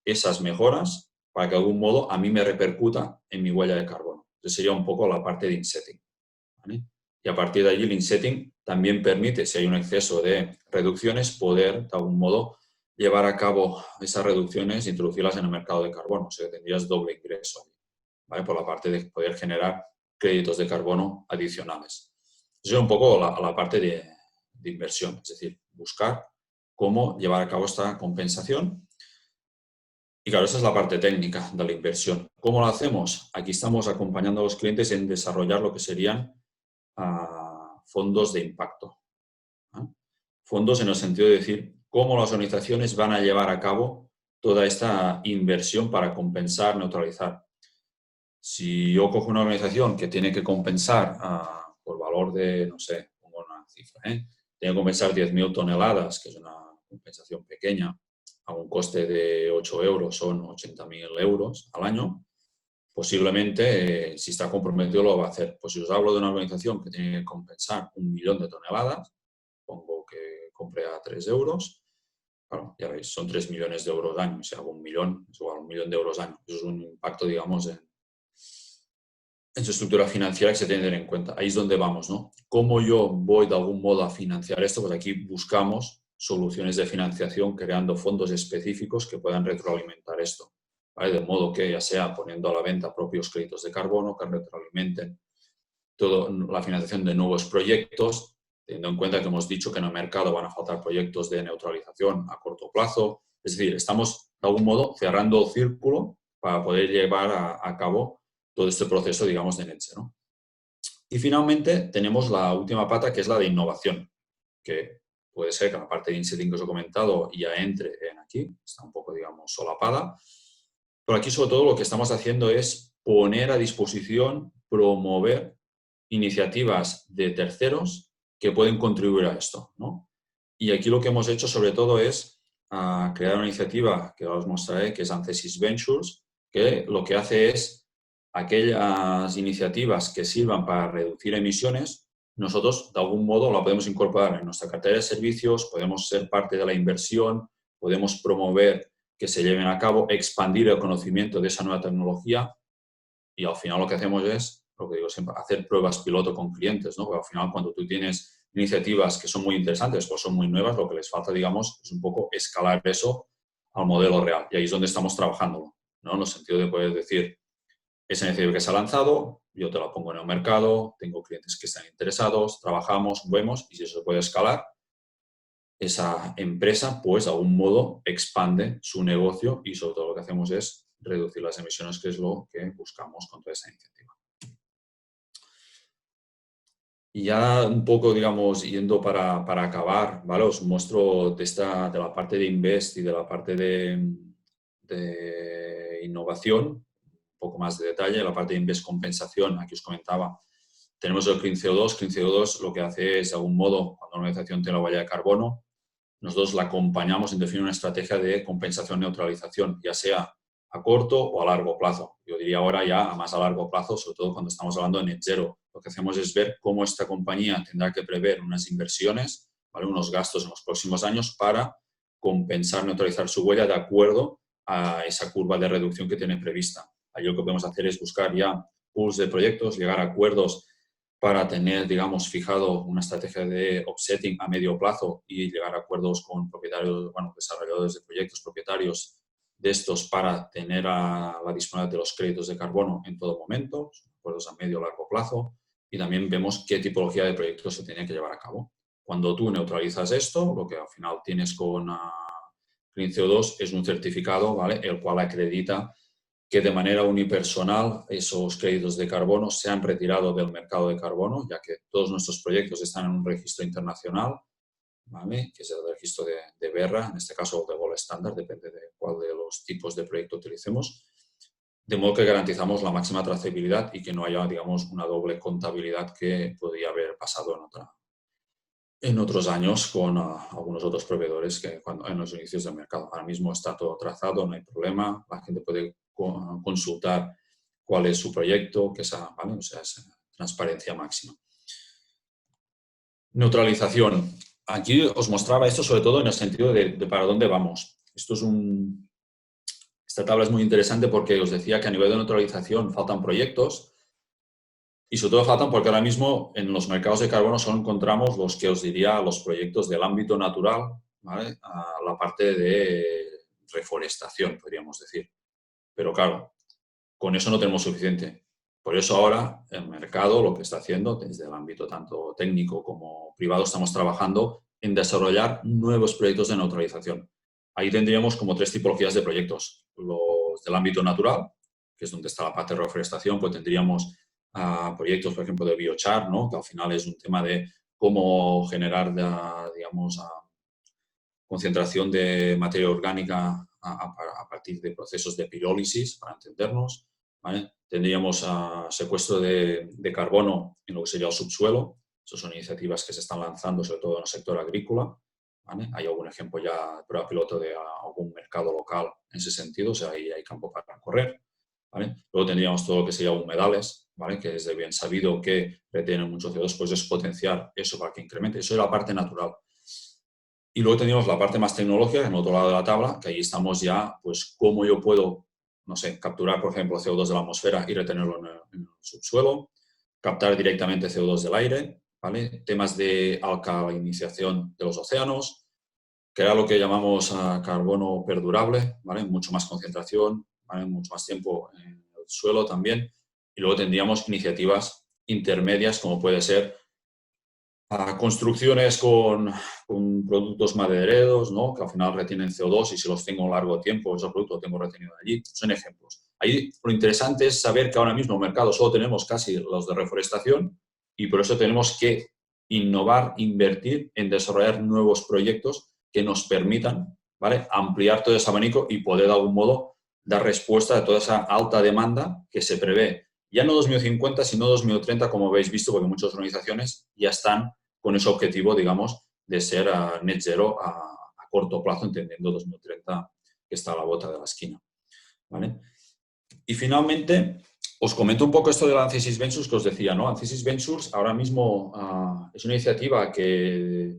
esas mejoras para que de algún modo a mí me repercuta en mi huella de carbono. Esa sería un poco la parte de insetting, ¿vale? Y a partir de allí el insetting también permite, si hay un exceso de reducciones, poder de algún modo llevar a cabo esas reducciones e introducirlas en el mercado de carbono. O sea, tendrías doble ingreso, ¿vale?, por la parte de poder generar créditos de carbono adicionales. Eso es un poco la parte de inversión, es decir, buscar cómo llevar a cabo esta compensación. Y claro, esa es la parte técnica de la inversión. ¿Cómo lo hacemos? Aquí estamos acompañando a los clientes en desarrollar lo que serían fondos de impacto, ¿no? Fondos en el sentido de decir cómo las organizaciones van a llevar a cabo toda esta inversión para compensar, neutralizar. Si yo cojo una organización que tiene que compensar por valor de, no sé, pongo una cifra, tiene que compensar 10.000 toneladas, que es una compensación pequeña, a un coste de 8 euros, son 80.000 euros al año, posiblemente, si está comprometido, lo va a hacer. Pues si os hablo de una organización que tiene que compensar 1.000.000 de toneladas, pongo que compre a 3 euros, claro, ya veis, son 3 millones de euros al año. Si hago 1.000.000, es igual, 1.000.000 de euros al año. Eso es un impacto, digamos, en su estructura financiera que se tiene que tener en cuenta. Ahí es donde vamos, ¿no? ¿Cómo yo voy de algún modo a financiar esto? Pues aquí buscamos soluciones de financiación creando fondos específicos que puedan retroalimentar esto, ¿vale? De modo que ya sea poniendo a la venta propios créditos de carbono que retroalimenten toda la financiación de nuevos proyectos, teniendo en cuenta que hemos dicho que en el mercado van a faltar proyectos de neutralización a corto plazo. Es decir, estamos de algún modo cerrando el círculo para poder llevar a cabo todo este proceso, digamos, de net zero. Y finalmente tenemos la última pata, que es la de innovación, que puede ser que la parte de insetting que os he comentado ya entre en aquí, está un poco, digamos, solapada. Pero aquí, sobre todo, lo que estamos haciendo es poner a disposición, promover iniciativas de terceros que pueden contribuir a esto, ¿no? Y aquí lo que hemos hecho sobre todo es crear una iniciativa que os mostraré, que es Anthesis Ventures, que lo que hace es aquellas iniciativas que sirvan para reducir emisiones, nosotros de algún modo la podemos incorporar en nuestra cartera de servicios, podemos ser parte de la inversión, podemos promover que se lleven a cabo, expandir el conocimiento de esa nueva tecnología y al final lo que hacemos es, lo que digo siempre, hacer pruebas piloto con clientes, ¿no? Porque al final cuando tú tienes iniciativas que son muy interesantes, pues son muy nuevas, lo que les falta, digamos, es un poco escalar eso al modelo real. Y ahí es donde estamos trabajando, ¿no? En el sentido de poder decir, esa iniciativa que se ha lanzado, yo te la pongo en el mercado, tengo clientes que están interesados, trabajamos, vemos, y si eso se puede escalar, esa empresa, pues, de algún modo expande su negocio y sobre todo lo que hacemos es reducir las emisiones, que es lo que buscamos con toda esa iniciativa. Y ya un poco, digamos, yendo para acabar, ¿vale? Os muestro de la parte de Invest y de la parte de innovación, un poco más de detalle. La parte de Invest compensación, aquí os comentaba, tenemos el Clean CO2. Clean CO2 lo que hace es, de algún modo, cuando una organización tiene la huella de carbono, nosotros la acompañamos en definir una estrategia de compensación neutralización, ya sea a corto o a largo plazo. Yo diría ahora ya a más a largo plazo, sobre todo cuando estamos hablando de net zero. Lo que hacemos es ver cómo esta compañía tendrá que prever unas inversiones, ¿vale? Unos gastos en los próximos años para compensar, neutralizar su huella de acuerdo a esa curva de reducción que tiene prevista. Ahí lo que podemos hacer es buscar ya pools de proyectos, llegar a acuerdos para tener, digamos, fijado una estrategia de offsetting a medio plazo y llegar a acuerdos con propietarios, bueno, desarrolladores de proyectos, propietarios de estos para tener a la disponibilidad de los créditos de carbono en todo momento, acuerdos a medio o largo plazo, y también vemos qué tipología de proyectos se tiene que llevar a cabo. Cuando tú neutralizas esto, lo que al final tienes con Clean CO2 es un certificado, ¿vale? El cual acredita que de manera unipersonal esos créditos de carbono se han retirado del mercado de carbono, ya que todos nuestros proyectos están en un registro internacional, ¿vale? Que es el registro de BERRA, en este caso de Gold Standard, depende de cuál de los tipos de proyecto utilicemos, de modo que garantizamos la máxima trazabilidad y que no haya, digamos, una doble contabilidad que podría haber pasado en otros años con algunos otros proveedores que en los inicios del mercado. Ahora mismo está todo trazado, no hay problema, la gente puede consultar cuál es su proyecto, que esa, ¿vale? O sea, es transparencia máxima. Neutralización. Aquí os mostraba esto sobre todo en el sentido de para dónde vamos. Esta tabla es muy interesante porque os decía que a nivel de neutralización faltan proyectos y sobre todo faltan porque ahora mismo en los mercados de carbono solo encontramos los que os diría los proyectos del ámbito natural, ¿vale? A la parte de reforestación, podríamos decir. Pero claro, con eso no tenemos suficiente. Por eso ahora el mercado lo que está haciendo, desde el ámbito tanto técnico como privado, estamos trabajando en desarrollar nuevos proyectos de neutralización. Ahí tendríamos como 3 tipologías de proyectos. Los del ámbito natural, que es donde está la parte de reforestación, pues tendríamos proyectos, por ejemplo, de biochar, ¿no? Que al final es un tema de cómo generar, digamos, concentración de materia orgánica a partir de procesos de pirólisis, para entendernos, ¿vale? Tendríamos secuestro de carbono en lo que sería el subsuelo. Esas son iniciativas que se están lanzando, sobre todo en el sector agrícola, ¿vale? Hay algún ejemplo ya de prueba piloto de algún mercado local en ese sentido, o sea, ahí hay campo para correr, ¿vale? Luego tendríamos todo lo que sería humedales, ¿vale? Que es de bien sabido que retienen mucho CO2, pues es potenciar eso para que incremente. Eso es la parte natural. Y luego tenemos la parte más tecnológica, en el otro lado de la tabla, que ahí estamos ya, pues, cómo yo puedo, no sé, capturar, por ejemplo, CO2 de la atmósfera y retenerlo en el subsuelo, captar directamente CO2 del aire, ¿vale? Temas de alcalinización de los océanos, crear lo que llamamos carbono perdurable, ¿vale? Mucho más concentración, ¿vale? Mucho más tiempo en el suelo también. Y luego tendríamos iniciativas intermedias, como puede ser construcciones con productos madereros, ¿no? Que al final retienen CO2 y si los tengo a largo tiempo, esos productos los tengo retenidos allí. Son ejemplos. Ahí lo interesante es saber que ahora mismo en el mercado solo tenemos casi los de reforestación y por eso tenemos que innovar, invertir en desarrollar nuevos proyectos que nos permitan, ¿vale? Ampliar todo ese abanico y poder de algún modo dar respuesta a toda esa alta demanda que se prevé. Ya no 2050, sino 2030, como habéis visto, porque muchas organizaciones ya están con ese objetivo, digamos, de ser net zero a corto plazo, entendiendo 2030 que está a la vuelta de la esquina, ¿vale? Y finalmente, os comento un poco esto de la Ansys Ventures que os decía, ¿no? Ansys Ventures ahora mismo es una iniciativa que,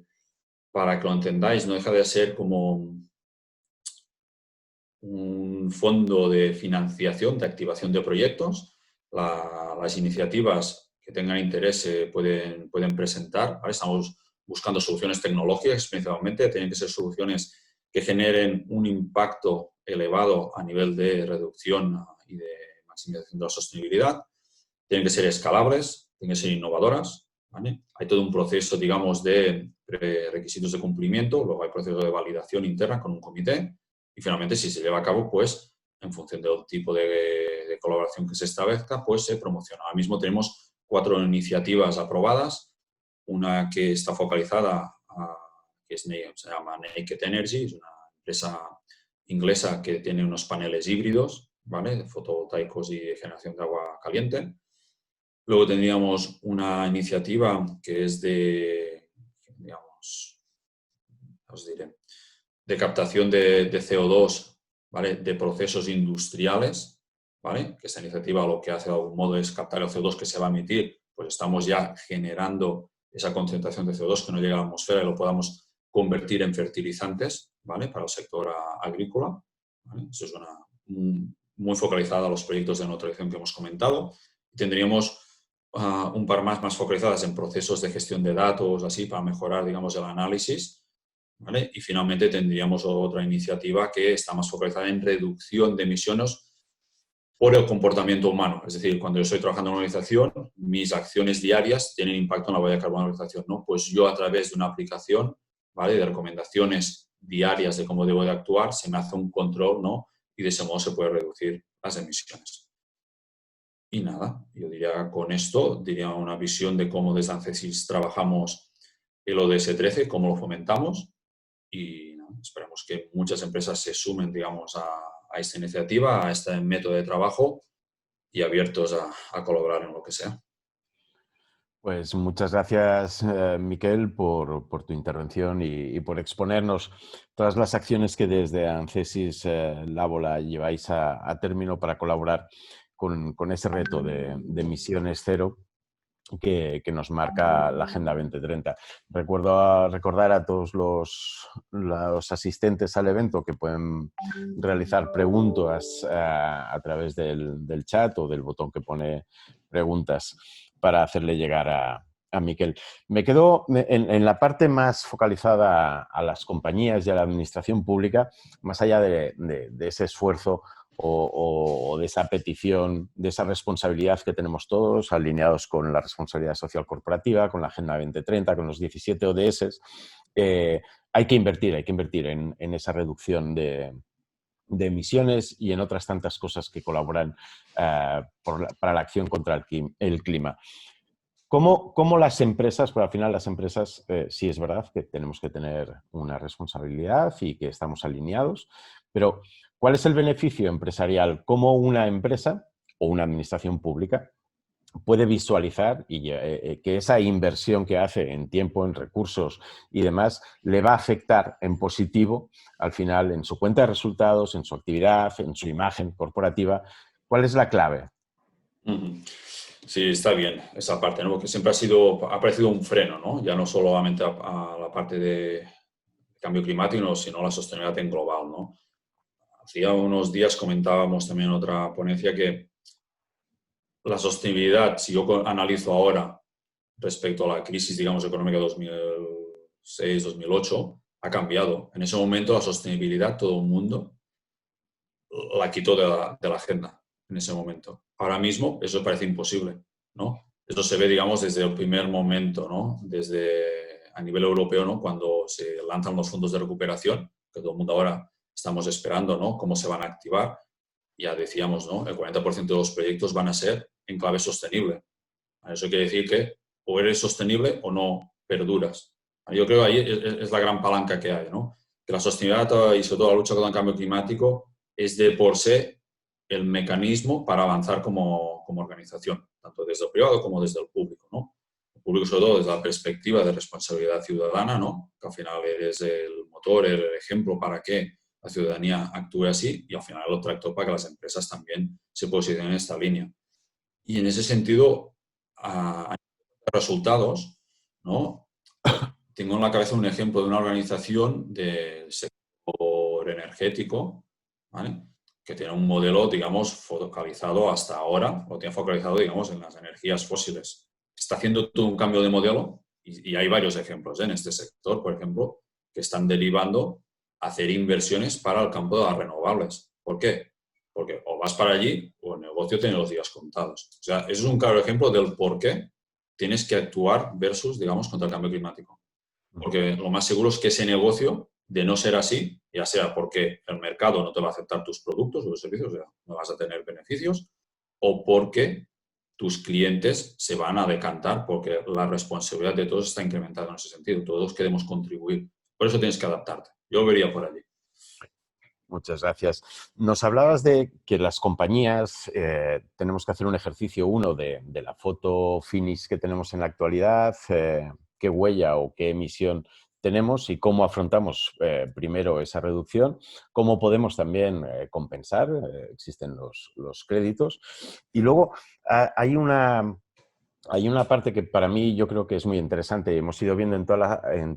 para que lo entendáis, no deja de ser como un fondo de financiación, de activación de proyectos. Las iniciativas que tengan interés se pueden presentar, ¿vale? Estamos buscando soluciones tecnológicas principalmente, tienen que ser soluciones que generen un impacto elevado a nivel de reducción y de maximización de la sostenibilidad, tienen que ser escalables, tienen que ser innovadoras, ¿vale? Hay todo un proceso, digamos, de requisitos de cumplimiento, luego hay proceso de validación interna con un comité y finalmente, si se lleva a cabo, pues, en función del tipo de colaboración que se establezca, pues se promociona. Ahora mismo tenemos 4 iniciativas aprobadas, una que está focalizada, que se llama Naked Energy, es una empresa inglesa que tiene unos paneles híbridos, ¿vale? Fotovoltaicos y de generación de agua caliente. Luego tendríamos una iniciativa que es de, digamos, os diré, de captación de CO2, ¿vale? De procesos industriales, ¿vale? Que esta iniciativa lo que hace de algún modo es captar el CO2 que se va a emitir, pues estamos ya generando esa concentración de CO2 que no llega a la atmósfera y lo podamos convertir en fertilizantes, ¿vale? Para el sector agrícola, ¿vale? Eso es muy focalizada a los proyectos de neutralización que hemos comentado. Tendríamos un par más focalizadas en procesos de gestión de datos, así, para mejorar, digamos, el análisis, ¿vale? Y finalmente tendríamos otra iniciativa que está más focalizada en reducción de emisiones por el comportamiento humano. Es decir, cuando yo estoy trabajando en una organización, mis acciones diarias tienen impacto en la huella de carbono de la organización, ¿no? Pues yo, a través de una aplicación, ¿vale? De recomendaciones diarias de cómo debo de actuar, se me hace un control, ¿no? Y de ese modo se puede reducir las emisiones. Y nada, yo diría con esto, diría una visión de cómo desde Ansys trabajamos el ODS 13, cómo lo fomentamos y no, esperemos que muchas empresas se sumen, digamos, a esta iniciativa, a este método de trabajo y abiertos a colaborar en lo que sea. Pues muchas gracias, Miquel, por tu intervención y por exponernos todas las acciones que desde Ansys Labola lleváis a término para colaborar con ese reto de emisiones cero que nos marca la Agenda 2030. Recordar a todos los asistentes al evento que pueden realizar preguntas a través del chat o del botón que pone preguntas para hacerle llegar a Miquel. Me quedo en la parte más focalizada a las compañías y a la administración pública, más allá de ese esfuerzo o de esa petición, de esa responsabilidad que tenemos todos, alineados con la responsabilidad social corporativa, con la Agenda 2030, con los 17 ODS. Hay que invertir en esa reducción de emisiones y en otras tantas cosas que colaboran para la acción contra el clima. ¿Cómo las empresas, pero al final las empresas, sí es verdad que tenemos que tener una responsabilidad y que estamos alineados, pero ¿cuál es el beneficio empresarial? ¿Cómo una empresa o una administración pública puede visualizar y que esa inversión que hace en tiempo, en recursos y demás, le va a afectar en positivo al final en su cuenta de resultados, en su actividad, en su imagen corporativa? ¿Cuál es la clave? Sí, está bien esa parte, ¿no? Porque siempre ha parecido un freno, ¿no? Ya no solamente a la parte de cambio climático, sino la sostenibilidad en global, ¿no? Hacía unos días comentábamos también en otra ponencia que la sostenibilidad, si yo analizo ahora respecto a la crisis, digamos, económica de 2006-2008, ha cambiado. En ese momento la sostenibilidad, todo el mundo la quitó de la agenda en ese momento. Ahora mismo eso parece imposible, ¿no? Eso se ve, digamos, desde el primer momento, ¿no? Desde a nivel europeo, ¿no? Cuando se lanzan los fondos de recuperación, que todo el mundo ahora estamos esperando, ¿no? Cómo se van a activar. Ya decíamos, ¿no? El 40% de los proyectos van a ser en clave sostenible. Eso quiere decir que o eres sostenible o no perduras. Yo creo que ahí es la gran palanca que hay, ¿no? Que la sostenibilidad y sobre todo la lucha contra el cambio climático es de por sí el mecanismo para avanzar como organización, tanto desde el privado como desde el público, ¿no? público sobre todo desde la perspectiva de responsabilidad ciudadana, ¿no? Que al final eres el motor, el ejemplo para que la ciudadanía actúe así y al final el tractor para que las empresas también se posicionen en esta línea. Y en ese sentido, a resultados, ¿no? Tengo en la cabeza un ejemplo de una organización del sector energético, ¿vale? Que tiene un modelo, digamos, focalizado hasta ahora, lo tiene focalizado, digamos, en las energías fósiles. Está haciendo todo un cambio de modelo y hay varios ejemplos en este sector, por ejemplo, que están derivando a hacer inversiones para el campo de las renovables. ¿Por qué? Porque o vas para allí o el negocio tiene los días contados. O sea, eso es un claro ejemplo del por qué tienes que actuar versus, digamos, contra el cambio climático. Porque lo más seguro es que ese negocio, de no ser así, ya sea porque el mercado no te va a aceptar tus productos o tus servicios, o sea, no vas a tener beneficios, o porque tus clientes se van a decantar porque la responsabilidad de todos está incrementada en ese sentido. Todos queremos contribuir. Por eso tienes que adaptarte. Yo lo vería por allí. Muchas gracias. Nos hablabas de que las compañías tenemos que hacer un ejercicio, uno de la foto finish que tenemos en la actualidad, qué huella o qué emisión tenemos y cómo afrontamos primero esa reducción, cómo podemos también compensar, existen los créditos. Y luego hay una parte que para mí yo creo que es muy interesante y hemos ido viendo en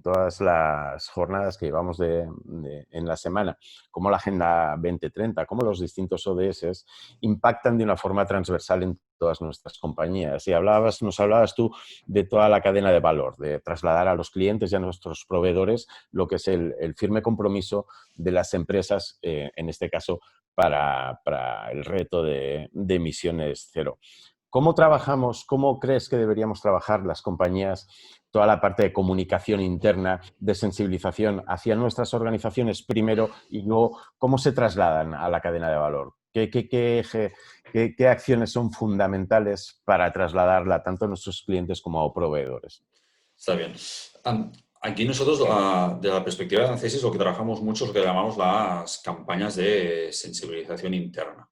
todas las jornadas que llevamos en la semana, cómo la Agenda 2030, cómo los distintos ODS impactan de una forma transversal en todas nuestras compañías. Y nos hablabas tú de toda la cadena de valor, de trasladar a los clientes y a nuestros proveedores lo que es el firme compromiso de las empresas, en este caso, para el reto de emisiones cero. ¿Cómo trabajamos, cómo crees que deberíamos trabajar las compañías toda la parte de comunicación interna, de sensibilización hacia nuestras organizaciones primero y luego cómo se trasladan a la cadena de valor? ¿Qué acciones son fundamentales para trasladarla tanto a nuestros clientes como a proveedores? Está bien. Aquí nosotros, de la perspectiva de ANCESIS, lo que trabajamos mucho es lo que llamamos las campañas de sensibilización interna,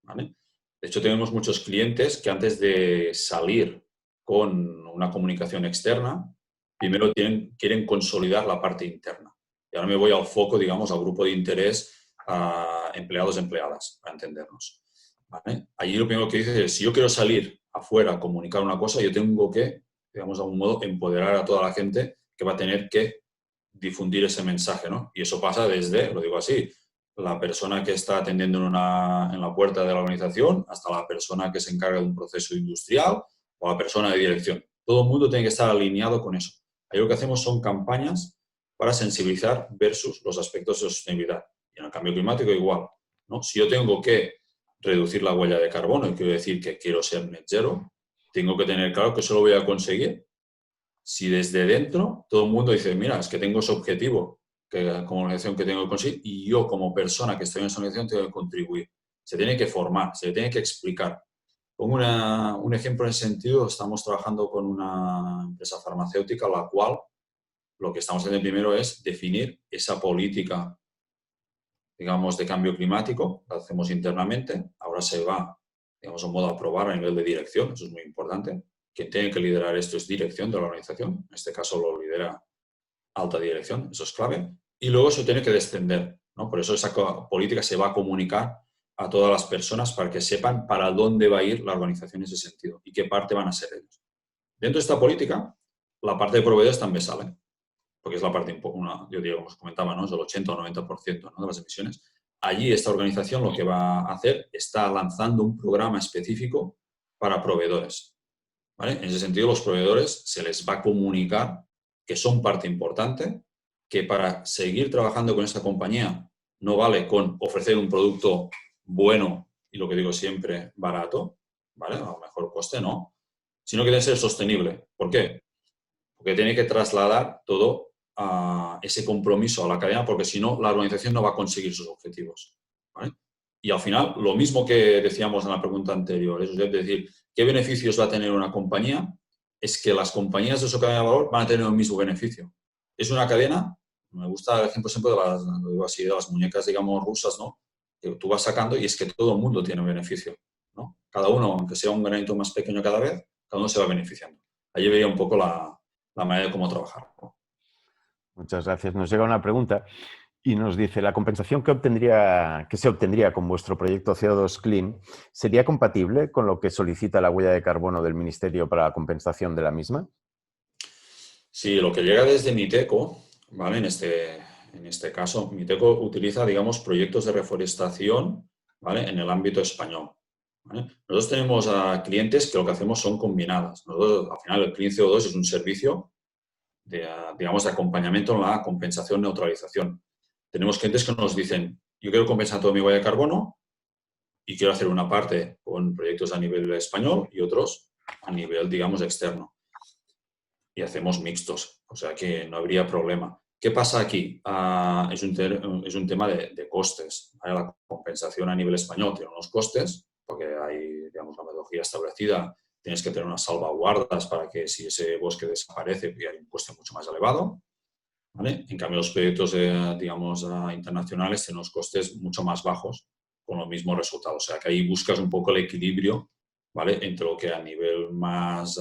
¿vale? De hecho, tenemos muchos clientes que antes de salir con una comunicación externa, primero quieren consolidar la parte interna. Y ahora me voy al foco, digamos, al grupo de interés empleados-empleadas, para entendernos, ¿vale? Allí lo primero que dice es, si yo quiero salir afuera a comunicar una cosa, yo tengo que, digamos, de algún modo, empoderar a toda la gente que va a tener que difundir ese mensaje, ¿no? Y eso pasa desde, lo digo así, la persona que está atendiendo en la puerta de la organización hasta la persona que se encarga de un proceso industrial o la persona de dirección. Todo el mundo tiene que estar alineado con eso. Ahí lo que hacemos son campañas para sensibilizar versus los aspectos de sostenibilidad. Y en el cambio climático igual, ¿no? Si yo tengo que reducir la huella de carbono y quiero decir que quiero ser net zero, tengo que tener claro que eso lo voy a conseguir si desde dentro todo el mundo dice, mira, es que tengo ese objetivo como organización que tengo que conseguir y yo como persona que estoy en esa organización tengo que contribuir. Se tiene que formar, se tiene que explicar. Pongo un ejemplo en ese sentido. Estamos trabajando con una empresa farmacéutica, la cual lo que estamos haciendo primero es definir esa política, digamos, de cambio climático. La hacemos internamente. Ahora se va, digamos, a un modo a aprobar a nivel de dirección. Eso es muy importante. Quien tiene que liderar esto es dirección de la organización. En este caso lo lidera alta dirección. Eso es clave. Y luego eso tiene que descender, ¿no? Por eso esa política se va a comunicar a todas las personas para que sepan para dónde va a ir la organización en ese sentido y qué parte van a ser ellos. Dentro de esta política, la parte de proveedores también sale, porque es la parte un poco, yo digo, como os comentaba, ¿no? Es el 80 o 90%, ¿no?, de las emisiones. Allí esta organización lo que va a hacer está lanzando un programa específico para proveedores, ¿vale? En ese sentido, los proveedores se les va a comunicar que son parte importante, que para seguir trabajando con esta compañía no vale con ofrecer un producto bueno y, lo que digo siempre, barato, ¿vale? A lo mejor coste no, sino que debe ser sostenible. ¿Por qué? Porque tiene que trasladar todo a ese compromiso a la cadena, porque si no, la organización no va a conseguir sus objetivos, ¿vale? Y al final, lo mismo que decíamos en la pregunta anterior, es decir, ¿qué beneficios va a tener una compañía? Es que las compañías de su cadena de valor van a tener el mismo beneficio. Es una cadena, me gusta el ejemplo siempre lo digo así, de las muñecas, digamos, rusas, ¿no? Que tú vas sacando y es que todo el mundo tiene beneficio, ¿no? Cada uno, aunque sea un granito más pequeño cada vez, cada uno se va beneficiando. ahí veía un poco la manera de cómo trabajar, ¿no? Muchas gracias. Nos llega una pregunta y nos dice, ¿la compensación que se obtendría con vuestro proyecto CO2 Clean sería compatible con lo que solicita la huella de carbono del Ministerio para la compensación de la misma? Sí, lo que llega desde Miteco, ¿vale? En este caso, Miteco utiliza, digamos, proyectos de reforestación, ¿vale? En el ámbito español, ¿vale? Nosotros tenemos a clientes que lo que hacemos son combinadas. Nosotros, al final, el Clean CO2 es un servicio digamos, de acompañamiento en la compensación, neutralización. Tenemos clientes que nos dicen, yo quiero compensar todo mi huella de carbono y quiero hacer una parte con proyectos a nivel español y otros a nivel, digamos, externo. Y hacemos mixtos, o sea que no habría problema. ¿Qué pasa aquí? Es un tema de costes, ¿vale? La compensación a nivel español tiene unos costes, porque hay, digamos, la metodología establecida, tienes que tener unas salvaguardas para que si ese bosque desaparece, pues hay un coste mucho más elevado, ¿vale? En cambio, los proyectos, digamos, internacionales tienen unos costes mucho más bajos con los mismos resultados. O sea, que ahí buscas un poco el equilibrio, ¿vale? Entre lo que a nivel más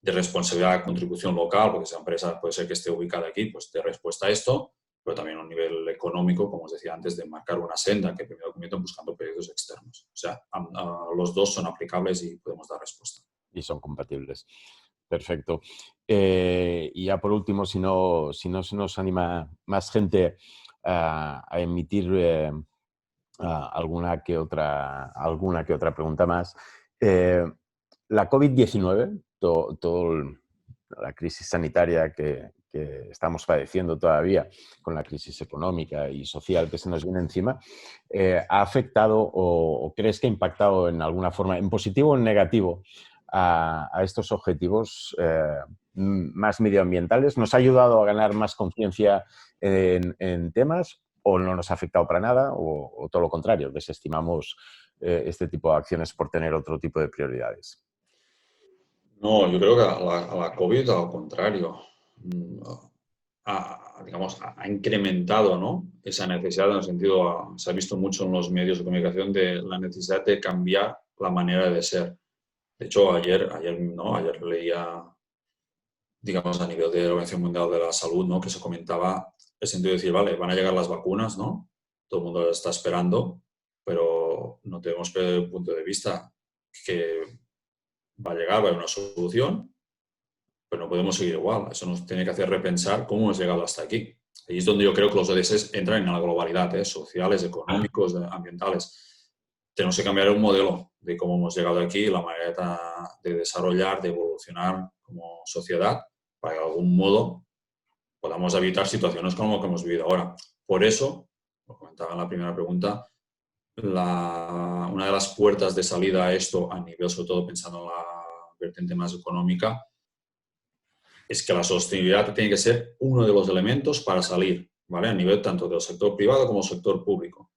de responsabilidad de contribución local, porque esa empresa puede ser que esté ubicada aquí, pues de respuesta a esto, pero también a un nivel económico, como os decía antes, de marcar una senda que primero comienzan buscando proyectos externos. O sea, los dos son aplicables y podemos dar respuesta. Y son compatibles. Perfecto. Y ya por último, si no se nos anima más gente a emitir alguna que otra pregunta más. La COVID-19, toda la crisis sanitaria que estamos padeciendo todavía, con la crisis económica y social que se nos viene encima, ¿ha afectado o crees que ha impactado en alguna forma, en positivo o en negativo, a estos objetivos más medioambientales? ¿Nos ha ayudado a ganar más conciencia en temas o no nos ha afectado para nada o todo lo contrario, desestimamos este tipo de acciones por tener otro tipo de prioridades? No, yo creo que a la COVID, al contrario, mm, digamos, ha incrementado, ¿no? Esa necesidad, en el sentido, se ha visto mucho en los medios de comunicación, de la necesidad de cambiar la manera de ser. De hecho, ayer leía, digamos, a nivel de la Organización Mundial de la Salud, ¿no? Que se comentaba el sentido de decir, vale, van a llegar las vacunas, ¿no? Todo el mundo las está esperando, pero no tenemos que perder el punto de vista que va a llegar, va a haber una solución, pero no podemos seguir igual. Eso nos tiene que hacer repensar cómo hemos llegado hasta aquí. Ahí es donde yo creo que los ODS entran en la globalidad, sociales, económicos, ambientales. Tenemos que cambiar un modelo de cómo hemos llegado aquí, la manera de desarrollar, de evolucionar como sociedad, para que de algún modo podamos evitar situaciones como lo que hemos vivido ahora. Por eso, lo comentaba en la primera pregunta, una de las puertas de salida a esto, a nivel sobre todo pensando en la vertiente más económica, es que la sostenibilidad tiene que ser uno de los elementos para salir, ¿vale? A nivel tanto del sector privado como del sector público.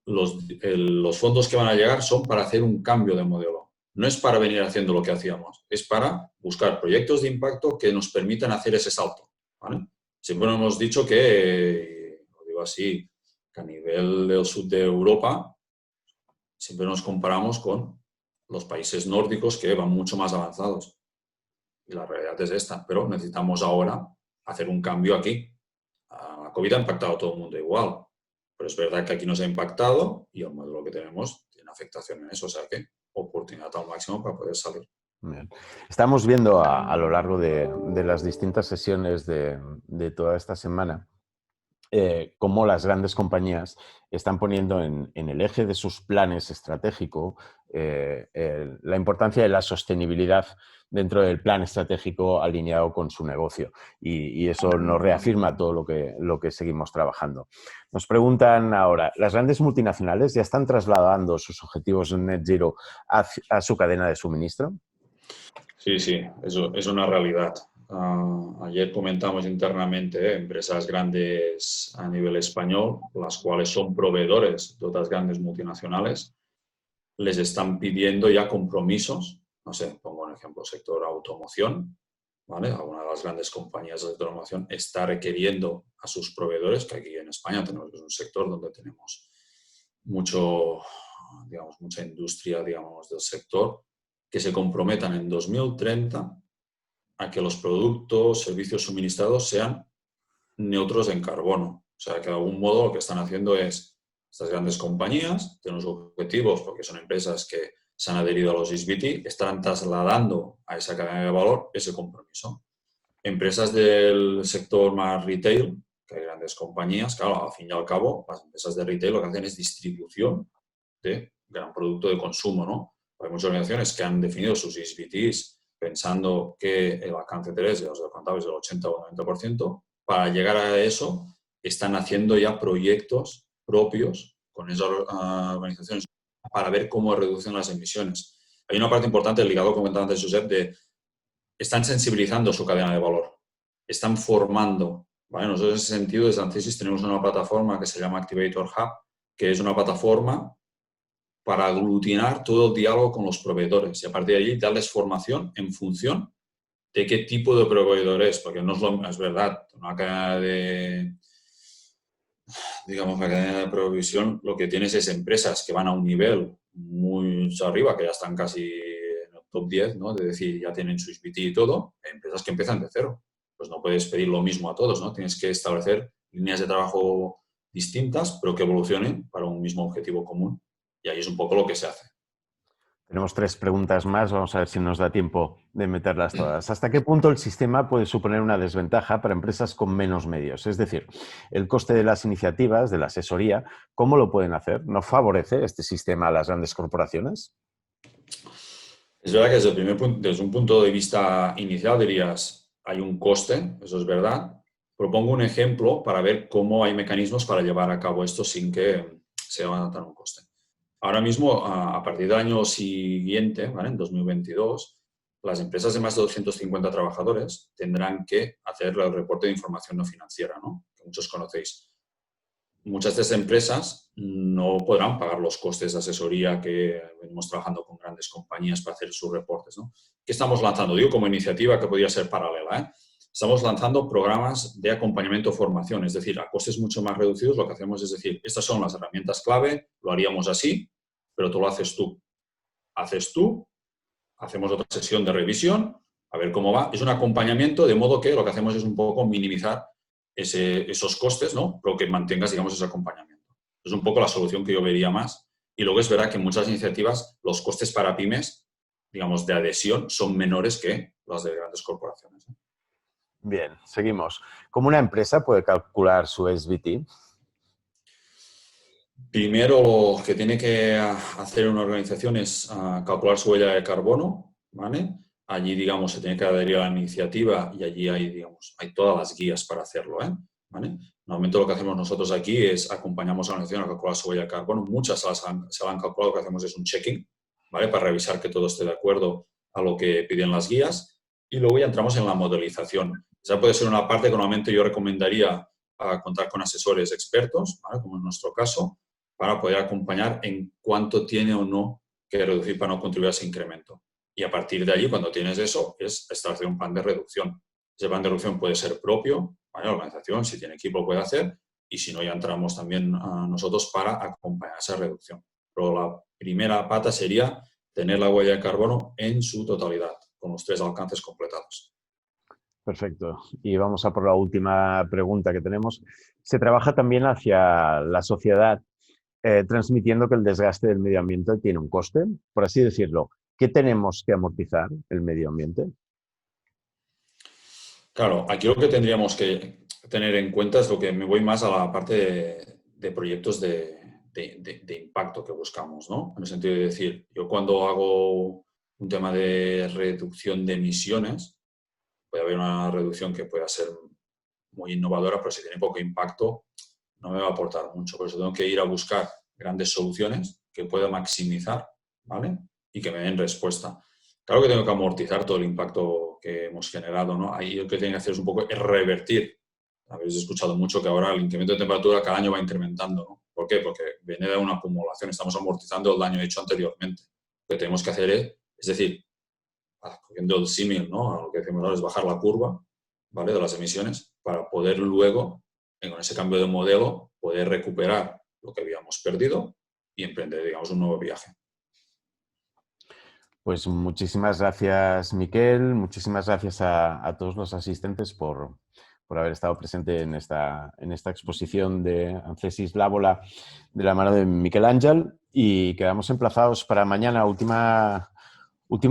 Los fondos que van a llegar son para hacer un cambio de modelo. No es para venir haciendo lo que hacíamos, es para buscar proyectos de impacto que nos permitan hacer ese salto, ¿vale? Siempre hemos dicho que, lo digo así, que a nivel del sur de Europa, siempre nos comparamos con los países nórdicos que van mucho más avanzados. Y la realidad es esta, pero necesitamos ahora hacer un cambio aquí. La COVID ha impactado a todo el mundo igual, pero es verdad que aquí nos ha impactado y el modelo que tenemos tiene afectación en eso, o sea que oportunidad al máximo para poder salir. Bien. Estamos viendo a lo largo de las distintas sesiones de toda esta semana cómo las grandes compañías están poniendo en el eje de sus planes estratégicos la importancia de la sostenibilidad dentro del plan estratégico alineado con su negocio. Y eso nos reafirma todo lo que seguimos trabajando. Nos preguntan ahora, ¿las grandes multinacionales ya están trasladando sus objetivos en net zero a su cadena de suministro? Sí, sí, eso es una realidad. Ayer comentamos internamente empresas grandes a nivel español, las cuales son proveedores de otras grandes multinacionales, les están pidiendo ya compromisos. No sé, pongo un ejemplo, sector automoción, ¿vale? Alguna de las grandes compañías de automoción está requiriendo a sus proveedores, que aquí en España tenemos un sector donde tenemos mucha industria, digamos, del sector, que se comprometan en 2030 a que los productos, servicios suministrados sean neutros en carbono. O sea, que de algún modo lo que están haciendo es, estas grandes compañías tienen los objetivos, porque son empresas que se han adherido a los SBT, están trasladando a esa cadena de valor ese compromiso. Empresas del sector más retail, que hay grandes compañías, claro, al fin y al cabo, las empresas de retail lo que hacen es distribución de gran producto de consumo, ¿no? Hay muchas organizaciones que han definido sus SBTs pensando que el alcance de los contables es del 80 o 90%. Para llegar a eso, están haciendo ya proyectos propios con esas organizaciones para ver cómo reducen las emisiones. Hay una parte importante, ligado, como comentaba antes Josep, de están sensibilizando su cadena de valor, están formando. ¿Vale? Nosotros en ese sentido, desde Ansys tenemos una plataforma que se llama Activator Hub, que es una plataforma para aglutinar todo el diálogo con los proveedores y a partir de allí darles formación en función de qué tipo de proveedor es, porque no es verdad, una cadena de, digamos, la cadena de provisión, lo que tienes es empresas que van a un nivel muy arriba, que ya están casi en el top 10, ¿no? De decir, ya tienen su SBT y todo, empresas que empiezan de cero. Pues no puedes pedir lo mismo a todos, ¿no? Tienes que establecer líneas de trabajo distintas, pero que evolucionen para un mismo objetivo común. Y ahí es un poco lo que se hace. Tenemos 3 preguntas más, vamos a ver si nos da tiempo de meterlas todas. ¿Hasta qué punto el sistema puede suponer una desventaja para empresas con menos medios? Es decir, el coste de las iniciativas, de la asesoría, ¿cómo lo pueden hacer? ¿No favorece este sistema a las grandes corporaciones? Es verdad que desde un punto de vista inicial dirías, hay un coste, eso es verdad. Propongo un ejemplo para ver cómo hay mecanismos para llevar a cabo esto sin que se va a notar un coste. Ahora mismo, a partir del año siguiente, ¿vale? En 2022, las empresas de más de 250 trabajadores tendrán que hacer el reporte de información no financiera, ¿no? Que muchos conocéis. Muchas de estas empresas no podrán pagar los costes de asesoría que venimos trabajando con grandes compañías para hacer sus reportes, ¿no? ¿Qué estamos lanzando? Digo, como iniciativa que podría ser paralela, ¿eh? Estamos lanzando programas de acompañamiento o formación, es decir, a costes mucho más reducidos lo que hacemos es decir, estas son las herramientas clave, lo haríamos así, pero tú lo haces tú. Haces tú, hacemos otra sesión de revisión, a ver cómo va. Es un acompañamiento, de modo que lo que hacemos es un poco minimizar esos costes, ¿no? Pero que mantengas, digamos, ese acompañamiento. Es un poco la solución que yo vería más. Y luego es verdad que en muchas iniciativas los costes para pymes, digamos, de adhesión son menores que las de grandes corporaciones. Bien, seguimos. ¿Cómo una empresa puede calcular su SBT? Primero, lo que tiene que hacer una organización es calcular su huella de carbono, ¿vale? Allí, digamos, se tiene que adherir a la iniciativa y allí hay, digamos, hay todas las guías para hacerlo, ¿vale? Normalmente lo que hacemos nosotros aquí es acompañamos a la organización a calcular su huella de carbono. Muchas se la han calculado, lo que hacemos es un checking, ¿vale? Para revisar que todo esté de acuerdo a lo que piden las guías y luego ya entramos en la modelización. Esa puede ser una parte que normalmente yo recomendaría contar con asesores expertos, ¿vale? Como en nuestro caso, para poder acompañar en cuánto tiene o no que reducir para no contribuir a ese incremento. Y a partir de allí, cuando tienes eso, es establecer un plan de reducción. Ese plan de reducción puede ser propio, ¿vale? La organización, si tiene equipo, lo puede hacer, y si no, ya entramos también a nosotros para acompañar esa reducción. Pero la primera pata sería tener la huella de carbono en su totalidad, con los 3 alcances completados. Perfecto. Y vamos a por la última pregunta que tenemos. Se trabaja también hacia la sociedad, transmitiendo que el desgaste del medio ambiente tiene un coste, por así decirlo. ¿Qué tenemos que amortizar el medio ambiente? Claro, aquí lo que tendríamos que tener en cuenta es lo que me voy más a la parte de proyectos de impacto que buscamos, ¿no? En el sentido de decir, yo cuando hago un tema de reducción de emisiones, puede haber una reducción que pueda ser muy innovadora, pero si tiene poco impacto, no me va a aportar mucho. Por eso tengo que ir a buscar grandes soluciones que pueda maximizar, ¿vale? Y que me den respuesta. Claro que tengo que amortizar todo el impacto que hemos generado, ¿no? Ahí lo que tiene que hacer es un poco es revertir. Habéis escuchado mucho que ahora el incremento de temperatura cada año va incrementando, ¿no? ¿Por qué? Porque viene de una acumulación, estamos amortizando el daño hecho anteriormente. Lo que tenemos que hacer es decir, cogiendo el símil, ¿no? Lo que decimos ahora es bajar la curva, ¿vale? De las emisiones para poder luego, con ese cambio de modelo, poder recuperar lo que habíamos perdido y emprender, digamos, un nuevo viaje. Pues muchísimas gracias, Miquel. Muchísimas gracias a todos los asistentes por haber estado presente en esta exposición de Ancesis Lábola de la mano de Miquel Ángel. Y quedamos emplazados para mañana, última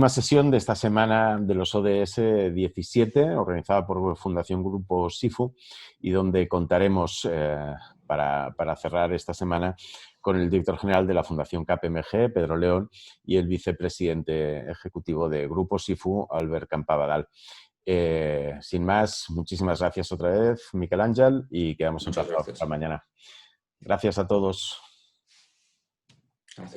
sesión de esta semana de los ODS 17, organizada por Fundación Grupo SIFU, y donde contaremos, para cerrar esta semana, con el director general de la Fundación KPMG, Pedro León, y el vicepresidente ejecutivo de Grupo SIFU, Albert Campabadal. Sin más, muchísimas gracias otra vez, Miquel Ángel, y quedamos Muchas emplazados gracias. para mañana. Gracias a todos.